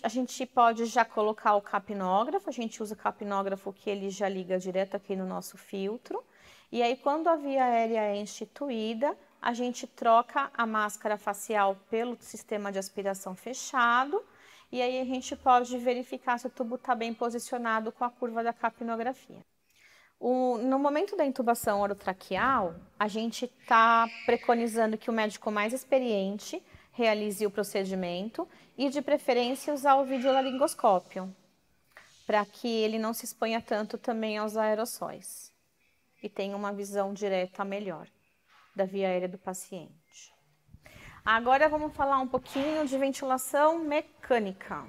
Speaker 1: A gente pode já colocar o capnógrafo, a gente usa o capnógrafo que ele já liga direto aqui no nosso filtro. E aí, quando a via aérea é instituída, a gente troca a máscara facial pelo sistema de aspiração fechado. E aí a gente pode verificar se o tubo está bem posicionado com a curva da capnografia. No momento da intubação orotraqueal, a gente está preconizando que o médico mais experiente realize o procedimento e, de preferência, usar o videolaringoscópio, para que ele não se exponha tanto também aos aerossóis e tenha uma visão direta melhor da via aérea do paciente. Agora vamos falar um pouquinho de ventilação mecânica.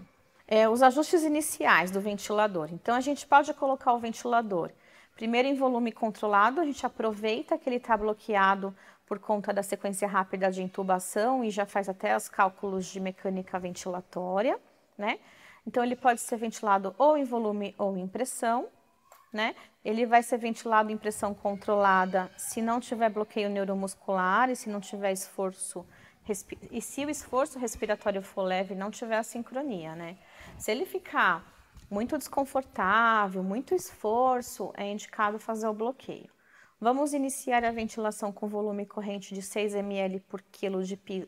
Speaker 1: Os ajustes iniciais do ventilador. Então, a gente pode colocar o ventilador primeiro em volume controlado, a gente aproveita que ele está bloqueado por conta da sequência rápida de intubação e já faz até os cálculos de mecânica ventilatória, né? Então, ele pode ser ventilado ou em volume ou em pressão, né? Ele vai ser ventilado em pressão controlada se não tiver bloqueio neuromuscular e se não tiver esforço e se o esforço respiratório for leve e não tiver a sincronia, né? Se ele ficar muito desconfortável, muito esforço, é indicado fazer o bloqueio. Vamos iniciar a ventilação com volume corrente de 6 ml por quilo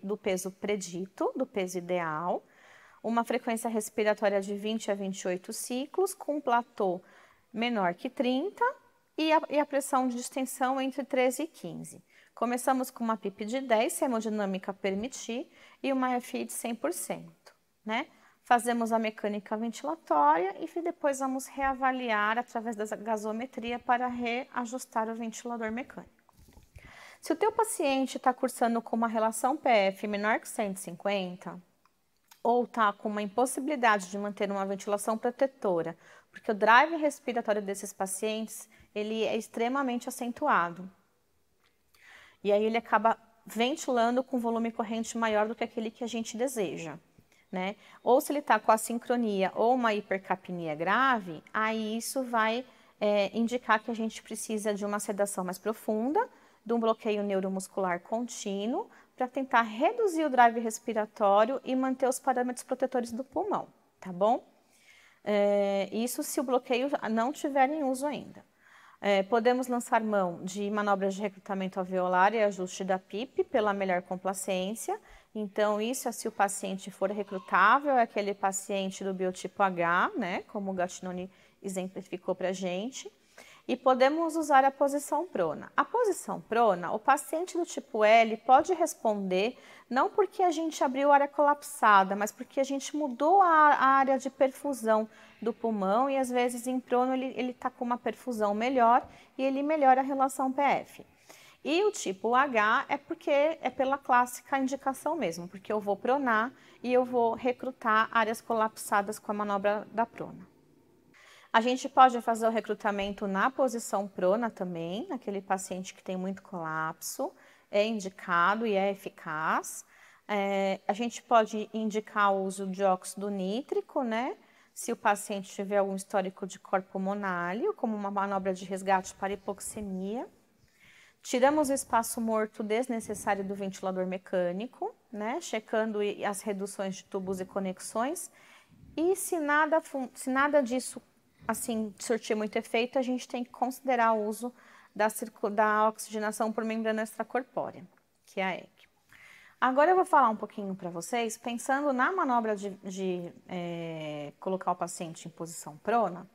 Speaker 1: do peso predito, do peso ideal, uma frequência respiratória de 20 a 28 ciclos, com um platô menor que 30 e a pressão de distensão entre 13 e 15. Começamos com uma PIP de 10, se a hemodinâmica permitir, e uma FI de 100%, né? Fazemos a mecânica ventilatória e depois vamos reavaliar através da gasometria para reajustar o ventilador mecânico. Se o teu paciente está cursando com uma relação PF menor que 150, ou está com uma impossibilidade de manter uma ventilação protetora, porque o drive respiratório desses pacientes ele é extremamente acentuado. E aí ele acaba ventilando com volume corrente maior do que aquele que a gente deseja, né? Ou se ele está com a sincronia ou uma hipercapnia grave, aí isso vai indicar que a gente precisa de uma sedação mais profunda, de um bloqueio neuromuscular contínuo, para tentar reduzir o drive respiratório e manter os parâmetros protetores do pulmão, tá bom? Isso se o bloqueio não tiver em uso ainda. Podemos lançar mão de manobras de recrutamento alveolar e ajuste da PIP pela melhor complacência. Então, isso é se o paciente for recrutável, é aquele paciente do biotipo H, né? Como o Gattinoni exemplificou para a gente. E podemos usar a posição prona. A posição prona, o paciente do tipo L pode responder não porque a gente abriu a área colapsada, mas porque a gente mudou a área de perfusão do pulmão e às vezes em prono ele está com uma perfusão melhor e ele melhora a relação PF. E o tipo H é porque é pela clássica indicação mesmo, porque eu vou pronar e eu vou recrutar áreas colapsadas com a manobra da prona. A gente pode fazer o recrutamento na posição prona também, naquele paciente que tem muito colapso, é indicado e é eficaz. A gente pode indicar o uso de óxido nítrico, né? Se o paciente tiver algum histórico de cor pulmonário, como uma manobra de resgate para hipoxemia. Tiramos o espaço morto desnecessário do ventilador mecânico, né? Checando as reduções de tubos e conexões. E se nada disso assim surtir muito efeito, a gente tem que considerar o uso da oxigenação por membrana extracorpórea, que é a ECMO. Agora eu vou falar um pouquinho para vocês, pensando na manobra de colocar o paciente em posição prona,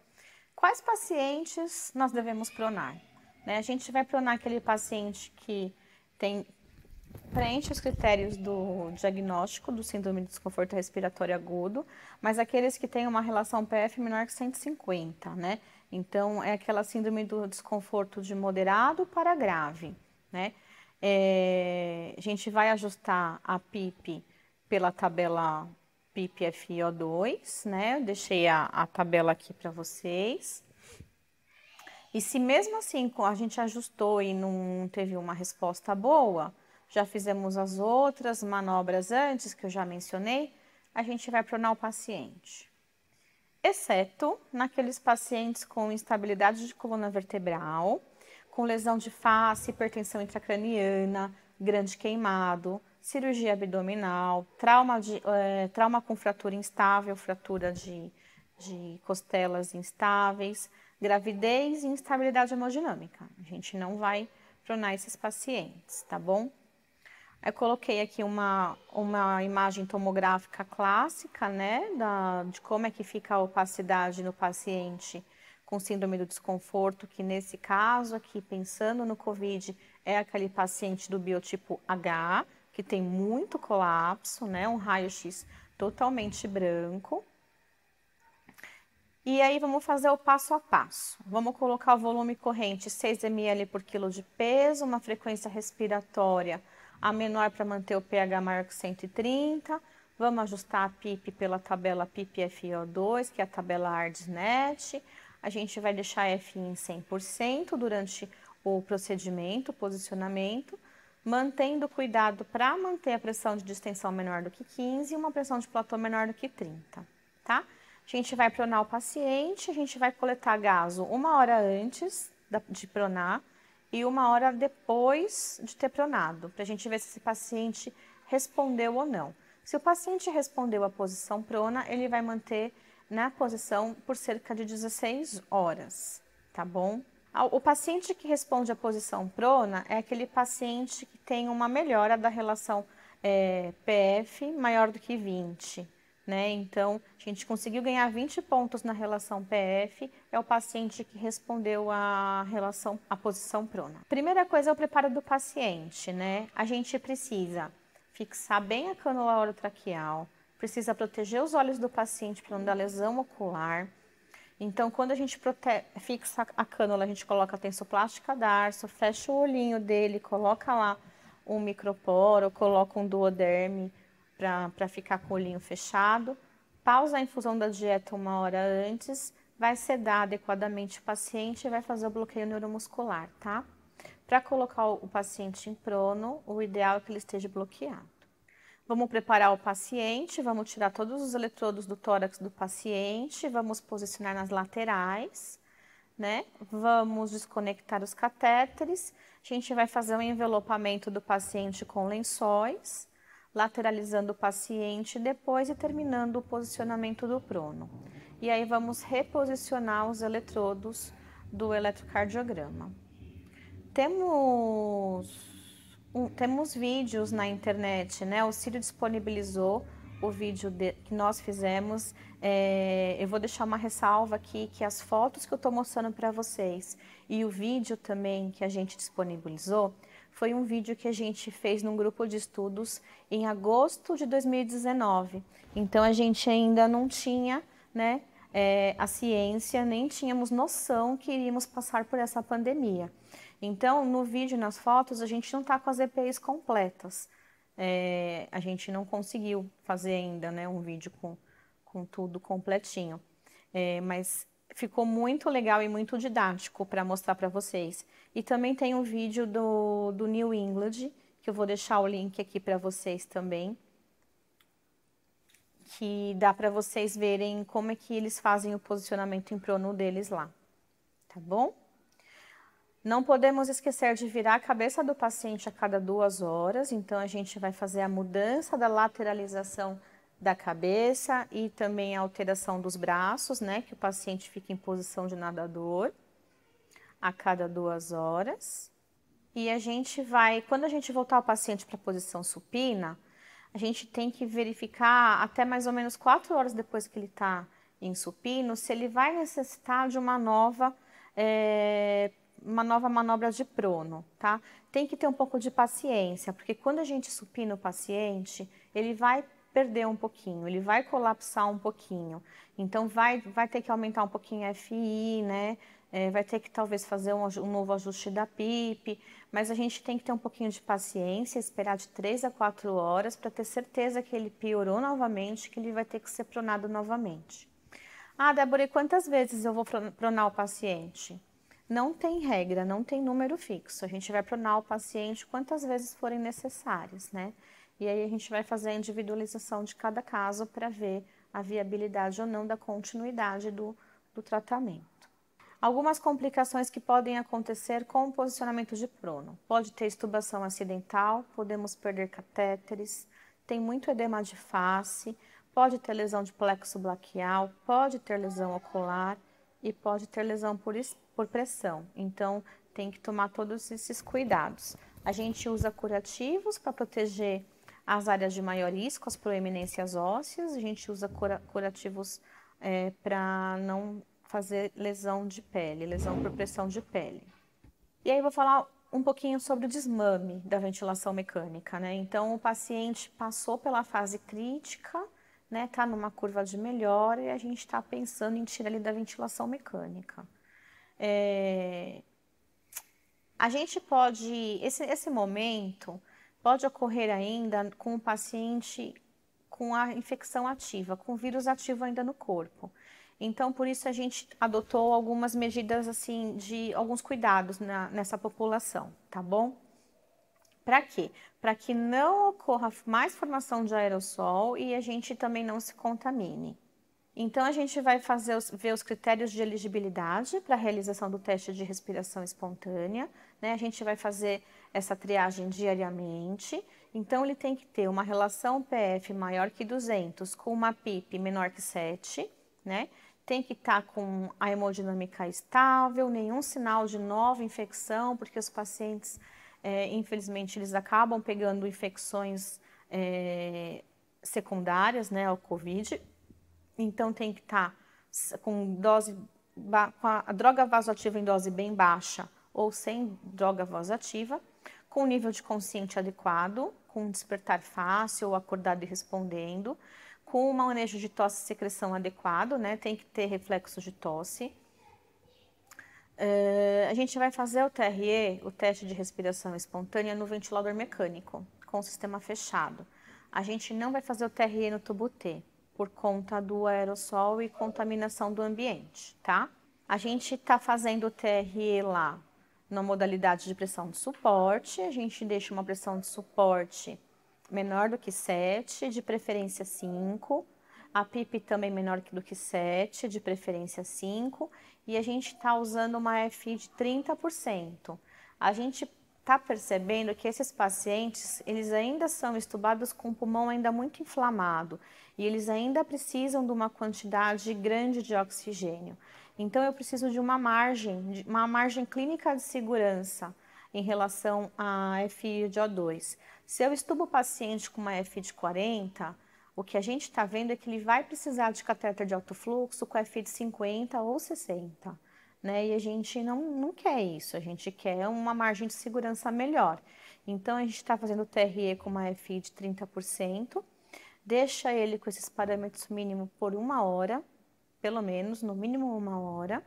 Speaker 1: quais pacientes nós devemos pronar? Né? A gente vai pronar aquele paciente que preenche os critérios do diagnóstico do síndrome de desconforto respiratório agudo, mas aqueles que têm uma relação PF menor que 150, né? Então, é aquela síndrome do desconforto de moderado para grave, né? A gente vai ajustar a PIP pela tabela PIP-FiO2, né? Eu deixei a tabela aqui para vocês. E se mesmo assim a gente ajustou e não teve uma resposta boa, já fizemos as outras manobras antes, que eu já mencionei, a gente vai pronar o paciente. Exceto naqueles pacientes com instabilidade de coluna vertebral, com lesão de face, hipertensão intracraniana, grande queimado, cirurgia abdominal, trauma com fratura instável, fratura de costelas instáveis, gravidez e instabilidade hemodinâmica. A gente não vai pronar esses pacientes, tá bom? Eu coloquei aqui uma imagem tomográfica clássica, né, de como é que fica a opacidade no paciente com síndrome do desconforto, que nesse caso aqui, pensando no COVID, é aquele paciente do biotipo H, que tem muito colapso, né, um raio-x totalmente branco. E aí vamos fazer o passo a passo. Vamos colocar o volume corrente 6 ml por quilo de peso, uma frequência respiratória a menor para manter o pH maior que 130. Vamos ajustar a PIP pela tabela PIP-FiO2, que é a tabela ARDS-NET. A gente vai deixar F em 100% durante o procedimento, posicionamento, mantendo cuidado para manter a pressão de distensão menor do que 15 e uma pressão de platô menor do que 30, tá? A gente vai pronar o paciente, a gente vai coletar gaso 1 hora antes de pronar e 1 hora depois de ter pronado, para a gente ver se esse paciente respondeu ou não. Se o paciente respondeu à posição prona, ele vai manter na posição por cerca de 16 horas, tá bom? O paciente que responde à posição prona é aquele paciente que tem uma melhora da relação PF maior do que 20. Né? Então, a gente conseguiu ganhar 20 pontos na relação PF, é o paciente que respondeu à posição prona. Primeira coisa é o preparo do paciente, né? A gente precisa fixar bem a cânula orotraqueal, precisa proteger os olhos do paciente para não dar lesão ocular. Então, quando a gente fixa a cânula, a gente coloca a tensoplástica darso, fecha o olhinho dele, coloca lá um microporo, coloca um duoderme, para ficar com o olhinho fechado, pausa a infusão da dieta 1 hora antes, vai sedar adequadamente o paciente e vai fazer o bloqueio neuromuscular, tá? Para colocar o paciente em prono, o ideal é que ele esteja bloqueado. Vamos preparar o paciente, vamos tirar todos os eletrodos do tórax do paciente, vamos posicionar nas laterais, né? Vamos desconectar os catéteres, a gente vai fazer um envelopamento do paciente com lençóis, lateralizando o paciente depois e terminando o posicionamento do prono. E aí vamos reposicionar os eletrodos do eletrocardiograma. Temos vídeos na internet, né? O Círio disponibilizou o vídeo que nós fizemos. Eu vou deixar uma ressalva aqui que as fotos que eu estou mostrando para vocês e o vídeo também que a gente disponibilizou foi um vídeo que a gente fez num grupo de estudos em agosto de 2019. Então, a gente ainda não tinha, né, a ciência, nem tínhamos noção que iríamos passar por essa pandemia. Então, no vídeo e nas fotos, a gente não está com as EPIs completas. A gente não conseguiu fazer ainda, né, um vídeo com tudo completinho. Mas ficou muito legal e muito didático para mostrar para vocês. E também tem um vídeo do New England, que eu vou deixar o link aqui para vocês também, que dá para vocês verem como é que eles fazem o posicionamento em prono deles lá, tá bom? Não podemos esquecer de virar a cabeça do paciente a cada 2 horas, então a gente vai fazer a mudança da lateralização da cabeça e também a alteração dos braços, né, que o paciente fica em posição de nadador. a cada 2 horas. E a gente vai, quando a gente voltar o paciente para a posição supina, a gente tem que verificar até mais ou menos 4 horas depois que ele está em supino, se ele vai necessitar de uma nova manobra de prono, tá? Tem que ter um pouco de paciência, porque quando a gente supina o paciente, ele vai perder um pouquinho, ele vai colapsar um pouquinho. Então, vai ter que aumentar um pouquinho a FI, né? Vai ter que talvez fazer um novo ajuste da PIP, mas a gente tem que ter um pouquinho de paciência, esperar de 3 a 4 horas para ter certeza que ele piorou novamente, que ele vai ter que ser pronado novamente. Ah, Débora, e quantas vezes eu vou pronar o paciente? Não tem regra, não tem número fixo. A gente vai pronar o paciente quantas vezes forem necessárias, né? E aí a gente vai fazer a individualização de cada caso para ver a viabilidade ou não da continuidade do tratamento. Algumas complicações que podem acontecer com o posicionamento de prono. Pode ter extubação acidental, podemos perder catéteres, tem muito edema de face, pode ter lesão de plexo braquial, pode ter lesão ocular e pode ter lesão por pressão. Então, tem que tomar todos esses cuidados. A gente usa curativos para proteger as áreas de maior risco, as proeminências ósseas. A gente usa curativos para não fazer lesão de pele, lesão por pressão de pele. E aí eu vou falar um pouquinho sobre o desmame da ventilação mecânica, né? Então, o paciente passou pela fase crítica, né? Tá numa curva de melhora e a gente está pensando em tirar ele da ventilação mecânica. A gente pode, esse momento pode ocorrer ainda com o paciente com a infecção ativa, com o vírus ativo ainda no corpo. Então, por isso a gente adotou algumas medidas, assim, de alguns cuidados nessa população, tá bom? Para quê? Para que não ocorra mais formação de aerossol e a gente também não se contamine. Então, a gente vai ver os critérios de elegibilidade para a realização do teste de respiração espontânea, né? A gente vai fazer essa triagem diariamente. Então, ele tem que ter uma relação PF maior que 200 com uma PIP menor que 7, né? Tem que estar com a hemodinâmica estável, nenhum sinal de nova infecção, porque os pacientes, infelizmente, eles acabam pegando infecções secundárias, né, ao COVID. Então, tem que estar com a droga vasoativa em dose bem baixa ou sem droga vasoativa, com nível de consciente adequado, com despertar fácil ou acordado e respondendo, com um manejo de tosse e secreção adequado, né? Tem que ter reflexo de tosse. A gente vai fazer o TRE, o teste de respiração espontânea, no ventilador mecânico, com o sistema fechado. A gente não vai fazer o TRE no tubo T, por conta do aerossol e contaminação do ambiente, tá? A gente está fazendo o TRE lá na modalidade de pressão de suporte, a gente deixa uma pressão de suporte menor do que 7, de preferência 5, a PIP também menor do que 7, de preferência 5, e a gente está usando uma FI de 30%. A gente está percebendo que esses pacientes, eles ainda são estubados com o pulmão ainda muito inflamado, e eles ainda precisam de uma quantidade grande de oxigênio. Então, eu preciso de uma margem clínica de segurança em relação à FI de O2. Se eu estubo o paciente com uma FI de 40, o que a gente está vendo é que ele vai precisar de catéter de alto fluxo com FI de 50 ou 60, né? E a gente não quer isso, a gente quer uma margem de segurança melhor. Então, a gente está fazendo o TRE com uma FI de 30%, deixa ele com esses parâmetros mínimos por 1 hora, pelo menos, no mínimo 1 hora,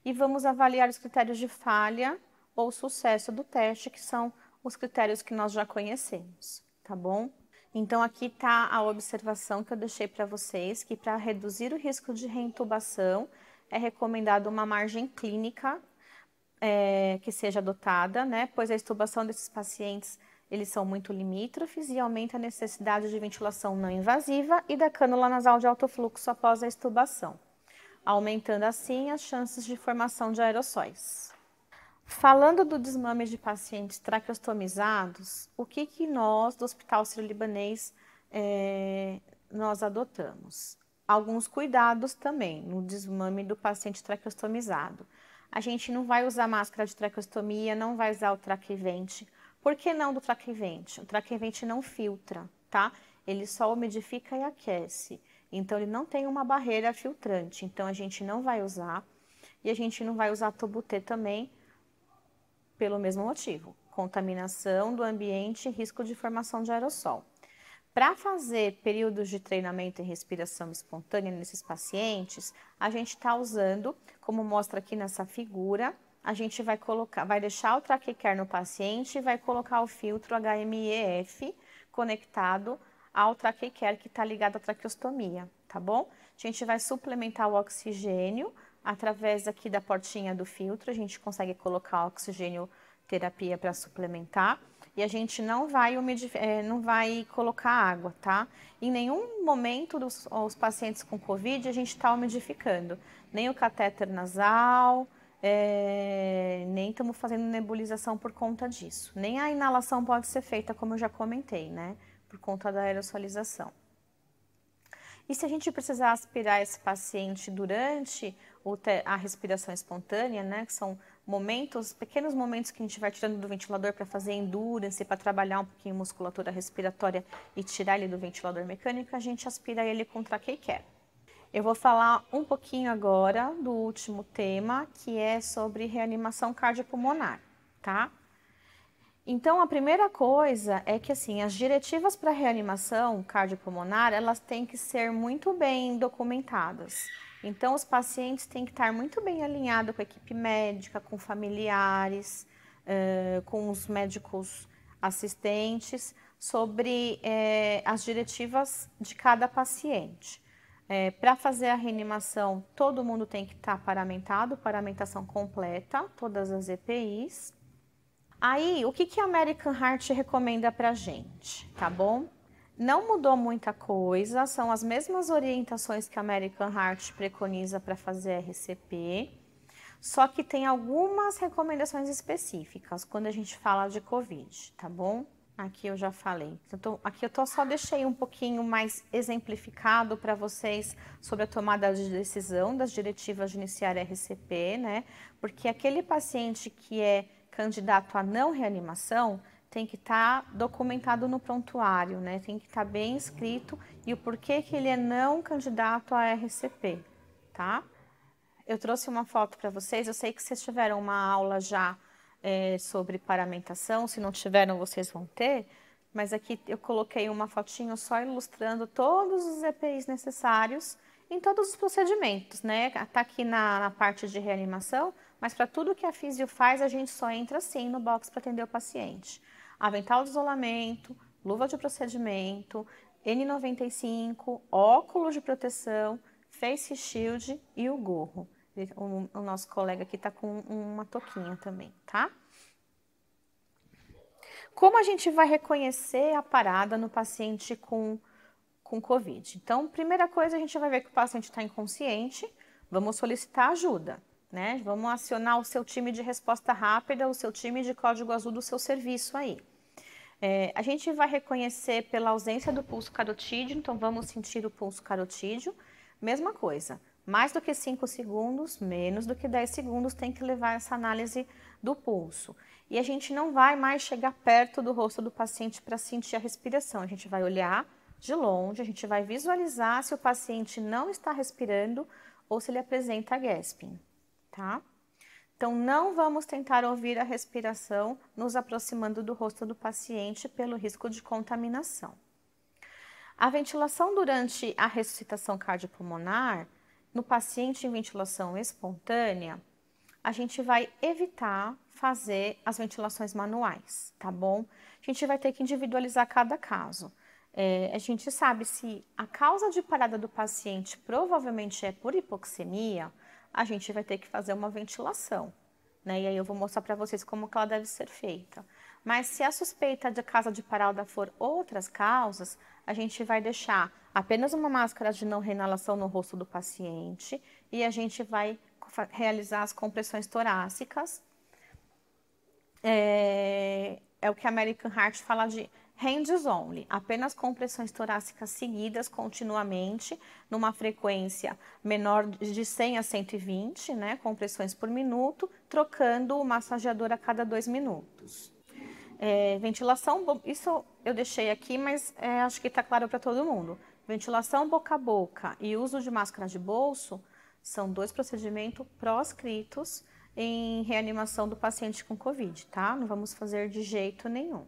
Speaker 1: e vamos avaliar os critérios de falha ou sucesso do teste, que são os critérios que nós já conhecemos, tá bom? Então, aqui está a observação que eu deixei para vocês, que para reduzir o risco de reintubação, é recomendado uma margem clínica que seja adotada, né? Pois a extubação desses pacientes, eles são muito limítrofes e aumenta a necessidade de ventilação não invasiva e da cânula nasal de alto fluxo após a extubação, aumentando assim as chances de formação de aerossóis. Falando do desmame de pacientes traqueostomizados, o que nós, do Hospital Sírio-Libanês, nós adotamos? Alguns cuidados também no desmame do paciente traqueostomizado. a gente não vai usar máscara de traqueostomia, não vai usar o Traquivent. Por que não do Traquivent? O Traquivent não filtra, tá? Ele só umidifica e aquece. Então, ele não tem uma barreira filtrante. Então, a gente não vai usar. E a gente não vai usar Tobuté também, pelo mesmo motivo. Contaminação do ambiente e risco de formação de aerossol. Para fazer períodos de treinamento em respiração espontânea nesses pacientes, a gente está usando, como mostra aqui nessa figura, a gente vai colocar, vai deixar o TraqueCare no paciente e vai colocar o filtro HMEF conectado ao TraqueCare que está ligado à traqueostomia, tá bom? A gente vai suplementar o oxigênio através aqui da portinha do filtro, a gente consegue colocar oxigênio terapia para suplementar. E a gente não vai colocar água, tá? Em nenhum momento os pacientes com Covid a gente está umidificando. Nem o catéter nasal, nem estamos fazendo nebulização por conta disso. Nem a inalação pode ser feita, como eu já comentei, né? Por conta da aerosolização. E se a gente precisar aspirar esse paciente durante a respiração espontânea, né? Que são pequenos momentos que a gente vai tirando do ventilador para fazer endurance, para trabalhar um pouquinho a musculatura respiratória e tirar ele do ventilador mecânico, a gente aspira ele com TraqueCare. Eu vou falar um pouquinho agora do último tema, que é sobre reanimação cardiopulmonar, tá? Então, a primeira coisa é que, assim, as diretivas para reanimação cardiopulmonar, elas têm que ser muito bem documentadas. Então, os pacientes têm que estar muito bem alinhados com a equipe médica, com familiares, com os médicos assistentes, sobre as diretivas de cada paciente. Para fazer a reanimação, todo mundo tem que estar paramentado, paramentação completa, todas as EPIs. Aí, o que a American Heart recomenda pra gente, tá bom? Não mudou muita coisa, são as mesmas orientações que a American Heart preconiza para fazer RCP, só que tem algumas recomendações específicas quando a gente fala de Covid, tá bom? Aqui eu já falei. Aqui eu só deixei um pouquinho mais exemplificado para vocês sobre a tomada de decisão das diretivas de iniciar RCP, né? Porque aquele paciente que é candidato a não reanimação tem que estar documentado no prontuário, né? Tem que estar bem escrito e o porquê que ele é não candidato a RCP, tá? Eu trouxe uma foto para vocês, eu sei que vocês tiveram uma aula já sobre paramentação, se não tiveram vocês vão ter, mas aqui eu coloquei uma fotinho só ilustrando todos os EPIs necessários em todos os procedimentos, né? Tá aqui na parte de reanimação, mas para tudo que a físio faz, a gente só entra assim no box para atender o paciente. Avental de isolamento, luva de procedimento, N95, óculos de proteção, face shield e o gorro. O nosso colega aqui tá com uma touquinha também, tá? Como a gente vai reconhecer a parada no paciente com Covid? Então, primeira coisa, a gente vai ver que o paciente está inconsciente, vamos solicitar ajuda, né? Vamos acionar o seu time de resposta rápida, o seu time de código azul do seu serviço aí. A gente vai reconhecer pela ausência do pulso carotídeo, então vamos sentir o pulso carotídeo. Mesma coisa, mais do que 5 segundos, menos do que 10 segundos, tem que levar essa análise do pulso. E a gente não vai mais chegar perto do rosto do paciente para sentir a respiração, a gente vai olhar de longe, a gente vai visualizar se o paciente não está respirando ou se ele apresenta gasping, tá? Então, não vamos tentar ouvir a respiração nos aproximando do rosto do paciente pelo risco de contaminação. A ventilação durante a ressuscitação cardiopulmonar, no paciente em ventilação espontânea, a gente vai evitar fazer as ventilações manuais, tá bom? A gente vai ter que individualizar cada caso. A gente sabe se a causa de parada do paciente provavelmente é por hipoxemia, a gente vai ter que fazer uma ventilação, né? E aí eu vou mostrar para vocês como que ela deve ser feita. Mas se a suspeita de causa de parada for outras causas, a gente vai deixar apenas uma máscara de não reinalação no rosto do paciente e a gente vai realizar as compressões torácicas. É o que a American Heart fala de Hands only, apenas compressões torácicas seguidas continuamente, numa frequência menor de 100 a 120, né, compressões por minuto, trocando o massageador a cada 2 minutos. Ventilação, isso eu deixei aqui, mas acho que está claro para todo mundo. Ventilação boca a boca e uso de máscara de bolso são 2 procedimentos proscritos em reanimação do paciente com Covid, tá? Não vamos fazer de jeito nenhum.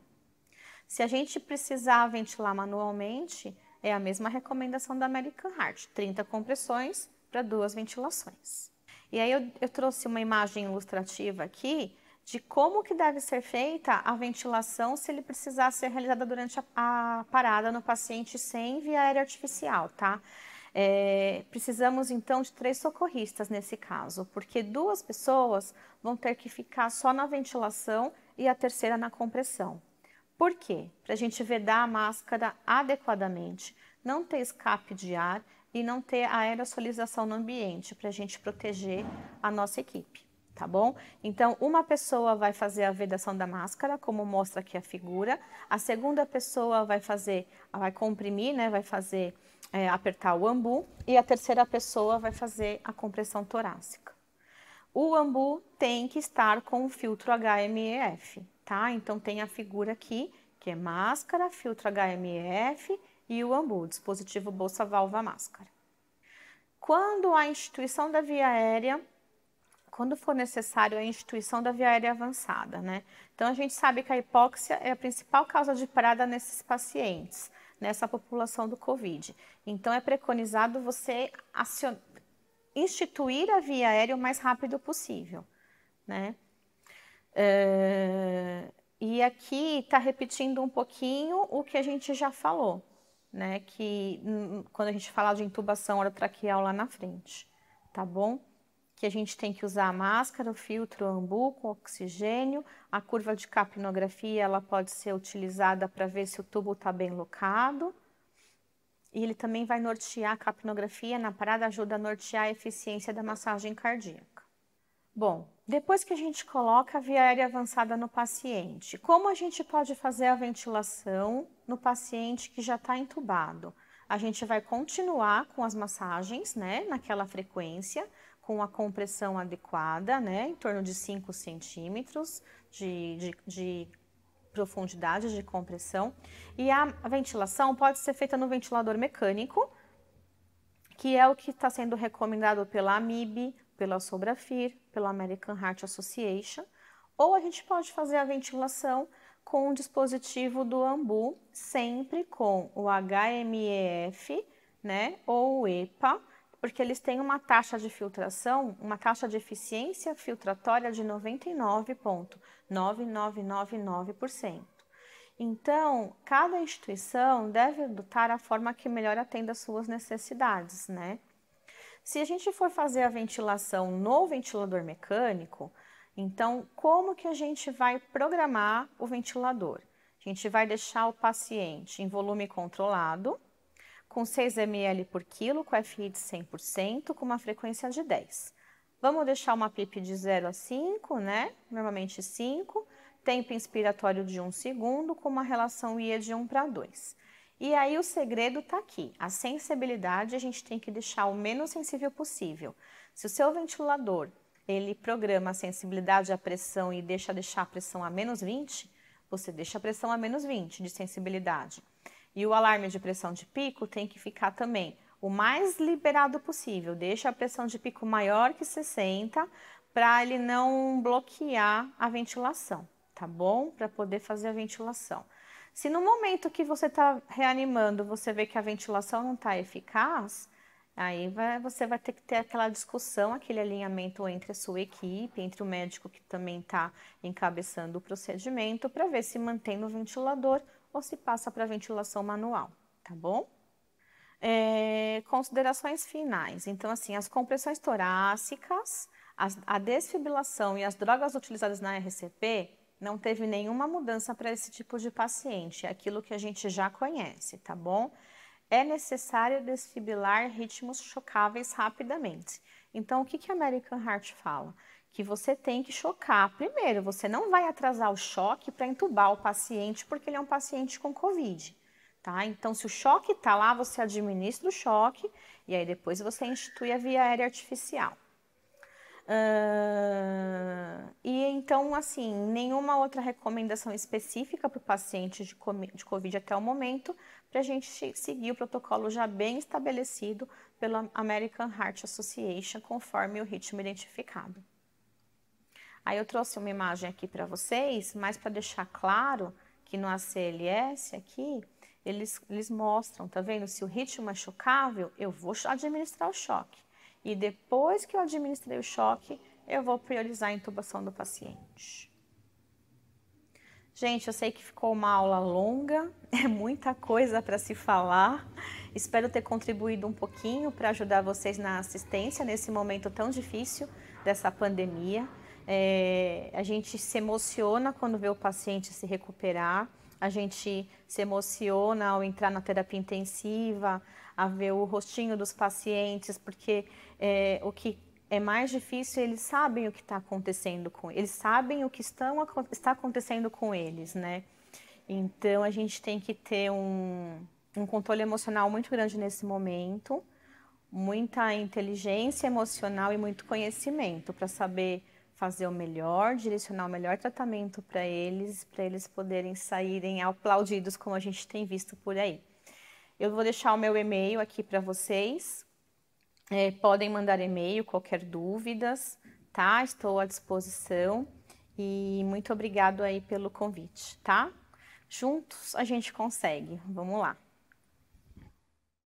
Speaker 1: Se a gente precisar ventilar manualmente, é a mesma recomendação da American Heart, 30 compressões para 2 ventilações. E aí eu trouxe uma imagem ilustrativa aqui de como que deve ser feita a ventilação se ele precisar ser realizada durante a parada no paciente sem via aérea artificial, tá? Precisamos então de 3 socorristas nesse caso, porque 2 pessoas vão ter que ficar só na ventilação e a terceira na compressão. Por quê? Para a gente vedar a máscara adequadamente, não ter escape de ar e não ter aerosolização no ambiente, para a gente proteger a nossa equipe, tá bom? Então, uma pessoa vai fazer a vedação da máscara, como mostra aqui a figura, a segunda pessoa vai comprimir, né, vai fazer, apertar o ambu, e a terceira pessoa vai fazer a compressão torácica. O ambu tem que estar com o filtro HMEF, tá? Então, tem a figura aqui, que é máscara, filtro HMEF e o ambu, dispositivo bolsa válvula máscara. Quando a instituição da via aérea, quando for necessário a instituição da via aérea avançada, né? Então, a gente sabe que a hipóxia é a principal causa de parada nesses pacientes, nessa população do Covid. Então, é preconizado você instituir a via aérea o mais rápido possível, né? E aqui está repetindo um pouquinho o que a gente já falou, né? Que quando a gente fala de intubação orotraqueal lá na frente, tá bom? Que a gente tem que usar a máscara, o filtro, o ambu com oxigênio, a curva de capnografia, ela pode ser utilizada para ver se o tubo está bem locado. E ele também vai nortear a capnografia na parada, ajuda a nortear a eficiência da massagem cardíaca. Bom, depois que a gente coloca a via aérea avançada no paciente, como a gente pode fazer a ventilação no paciente que já está entubado? A gente vai continuar com as massagens, né, naquela frequência, com a compressão adequada, né, em torno de 5 centímetros de profundidade de compressão. E a ventilação pode ser feita no ventilador mecânico, que é o que está sendo recomendado pela AMIB, pela Sobrafir, pela American Heart Association, ou a gente pode fazer a ventilação com o dispositivo do ambu, sempre com o HMEF, né, ou o EPA, porque eles têm uma taxa de filtração, uma taxa de eficiência filtratória de 99,9999%. Então, cada instituição deve adotar a forma que melhor atenda às suas necessidades, né? Se a gente for fazer a ventilação no ventilador mecânico, então, como que a gente vai programar o ventilador? A gente vai deixar o paciente em volume controlado, com 6 ml por quilo, com FI de 100%, com uma frequência de 10. Vamos deixar uma PIP de 0 a 5, né? Normalmente 5. Tempo inspiratório de 1 segundo, com uma relação IA de 1:2. E aí o segredo está aqui. A sensibilidade a gente tem que deixar o menos sensível possível. Se o seu ventilador, ele programa a sensibilidade à pressão e deixar a pressão a -20, você deixa a pressão a -20 de sensibilidade. E o alarme de pressão de pico tem que ficar também o mais liberado possível. Deixa a pressão de pico maior que 60 para ele não bloquear a ventilação, tá bom? Para poder fazer a ventilação. Se no momento que você está reanimando, você vê que a ventilação não está eficaz, aí você vai ter que ter aquela discussão, aquele alinhamento entre a sua equipe, entre o médico que também está encabeçando o procedimento, para ver se mantém no ventilador ou se passa para ventilação manual, tá bom? Considerações finais. Então, assim, as compressões torácicas, a desfibrilação e as drogas utilizadas na RCP não teve nenhuma mudança para esse tipo de paciente, é aquilo que a gente já conhece, tá bom? É necessário desfibrilar ritmos chocáveis rapidamente. Então, o que a American Heart fala? que você tem que chocar. Primeiro, você não vai atrasar o choque para entubar o paciente, porque ele é um paciente com Covid, tá? Então, se o choque está lá, você administra o choque e aí depois você institui a via aérea artificial. E então, assim, nenhuma outra recomendação específica para o paciente de Covid até o momento, para a gente seguir o protocolo já bem estabelecido pela American Heart Association, conforme o ritmo identificado. Aí eu trouxe uma imagem aqui para vocês, mas para deixar claro que no ACLS aqui, eles mostram, tá vendo? Se o ritmo é chocável, eu vou administrar o choque. E depois que eu administrei o choque, eu vou priorizar a intubação do paciente. Gente, eu sei que ficou uma aula longa, é muita coisa para se falar. Espero ter contribuído um pouquinho para ajudar vocês na assistência nesse momento tão difícil dessa pandemia. A gente se emociona quando vê o paciente se recuperar, a gente se emociona ao entrar na terapia intensiva, a ver o rostinho dos pacientes, porque o que é mais difícil, eles sabem o que está acontecendo com eles, sabem o que está acontecendo com eles, né? Então, a gente tem que ter um controle emocional muito grande nesse momento, muita inteligência emocional e muito conhecimento para saber fazer o melhor, direcionar o melhor tratamento para eles poderem saírem aplaudidos, como a gente tem visto por aí. Eu vou deixar o meu e-mail aqui para vocês. Podem mandar e-mail, qualquer dúvidas, tá? Estou à disposição e muito obrigado aí pelo convite, tá? Juntos a gente consegue. Vamos lá.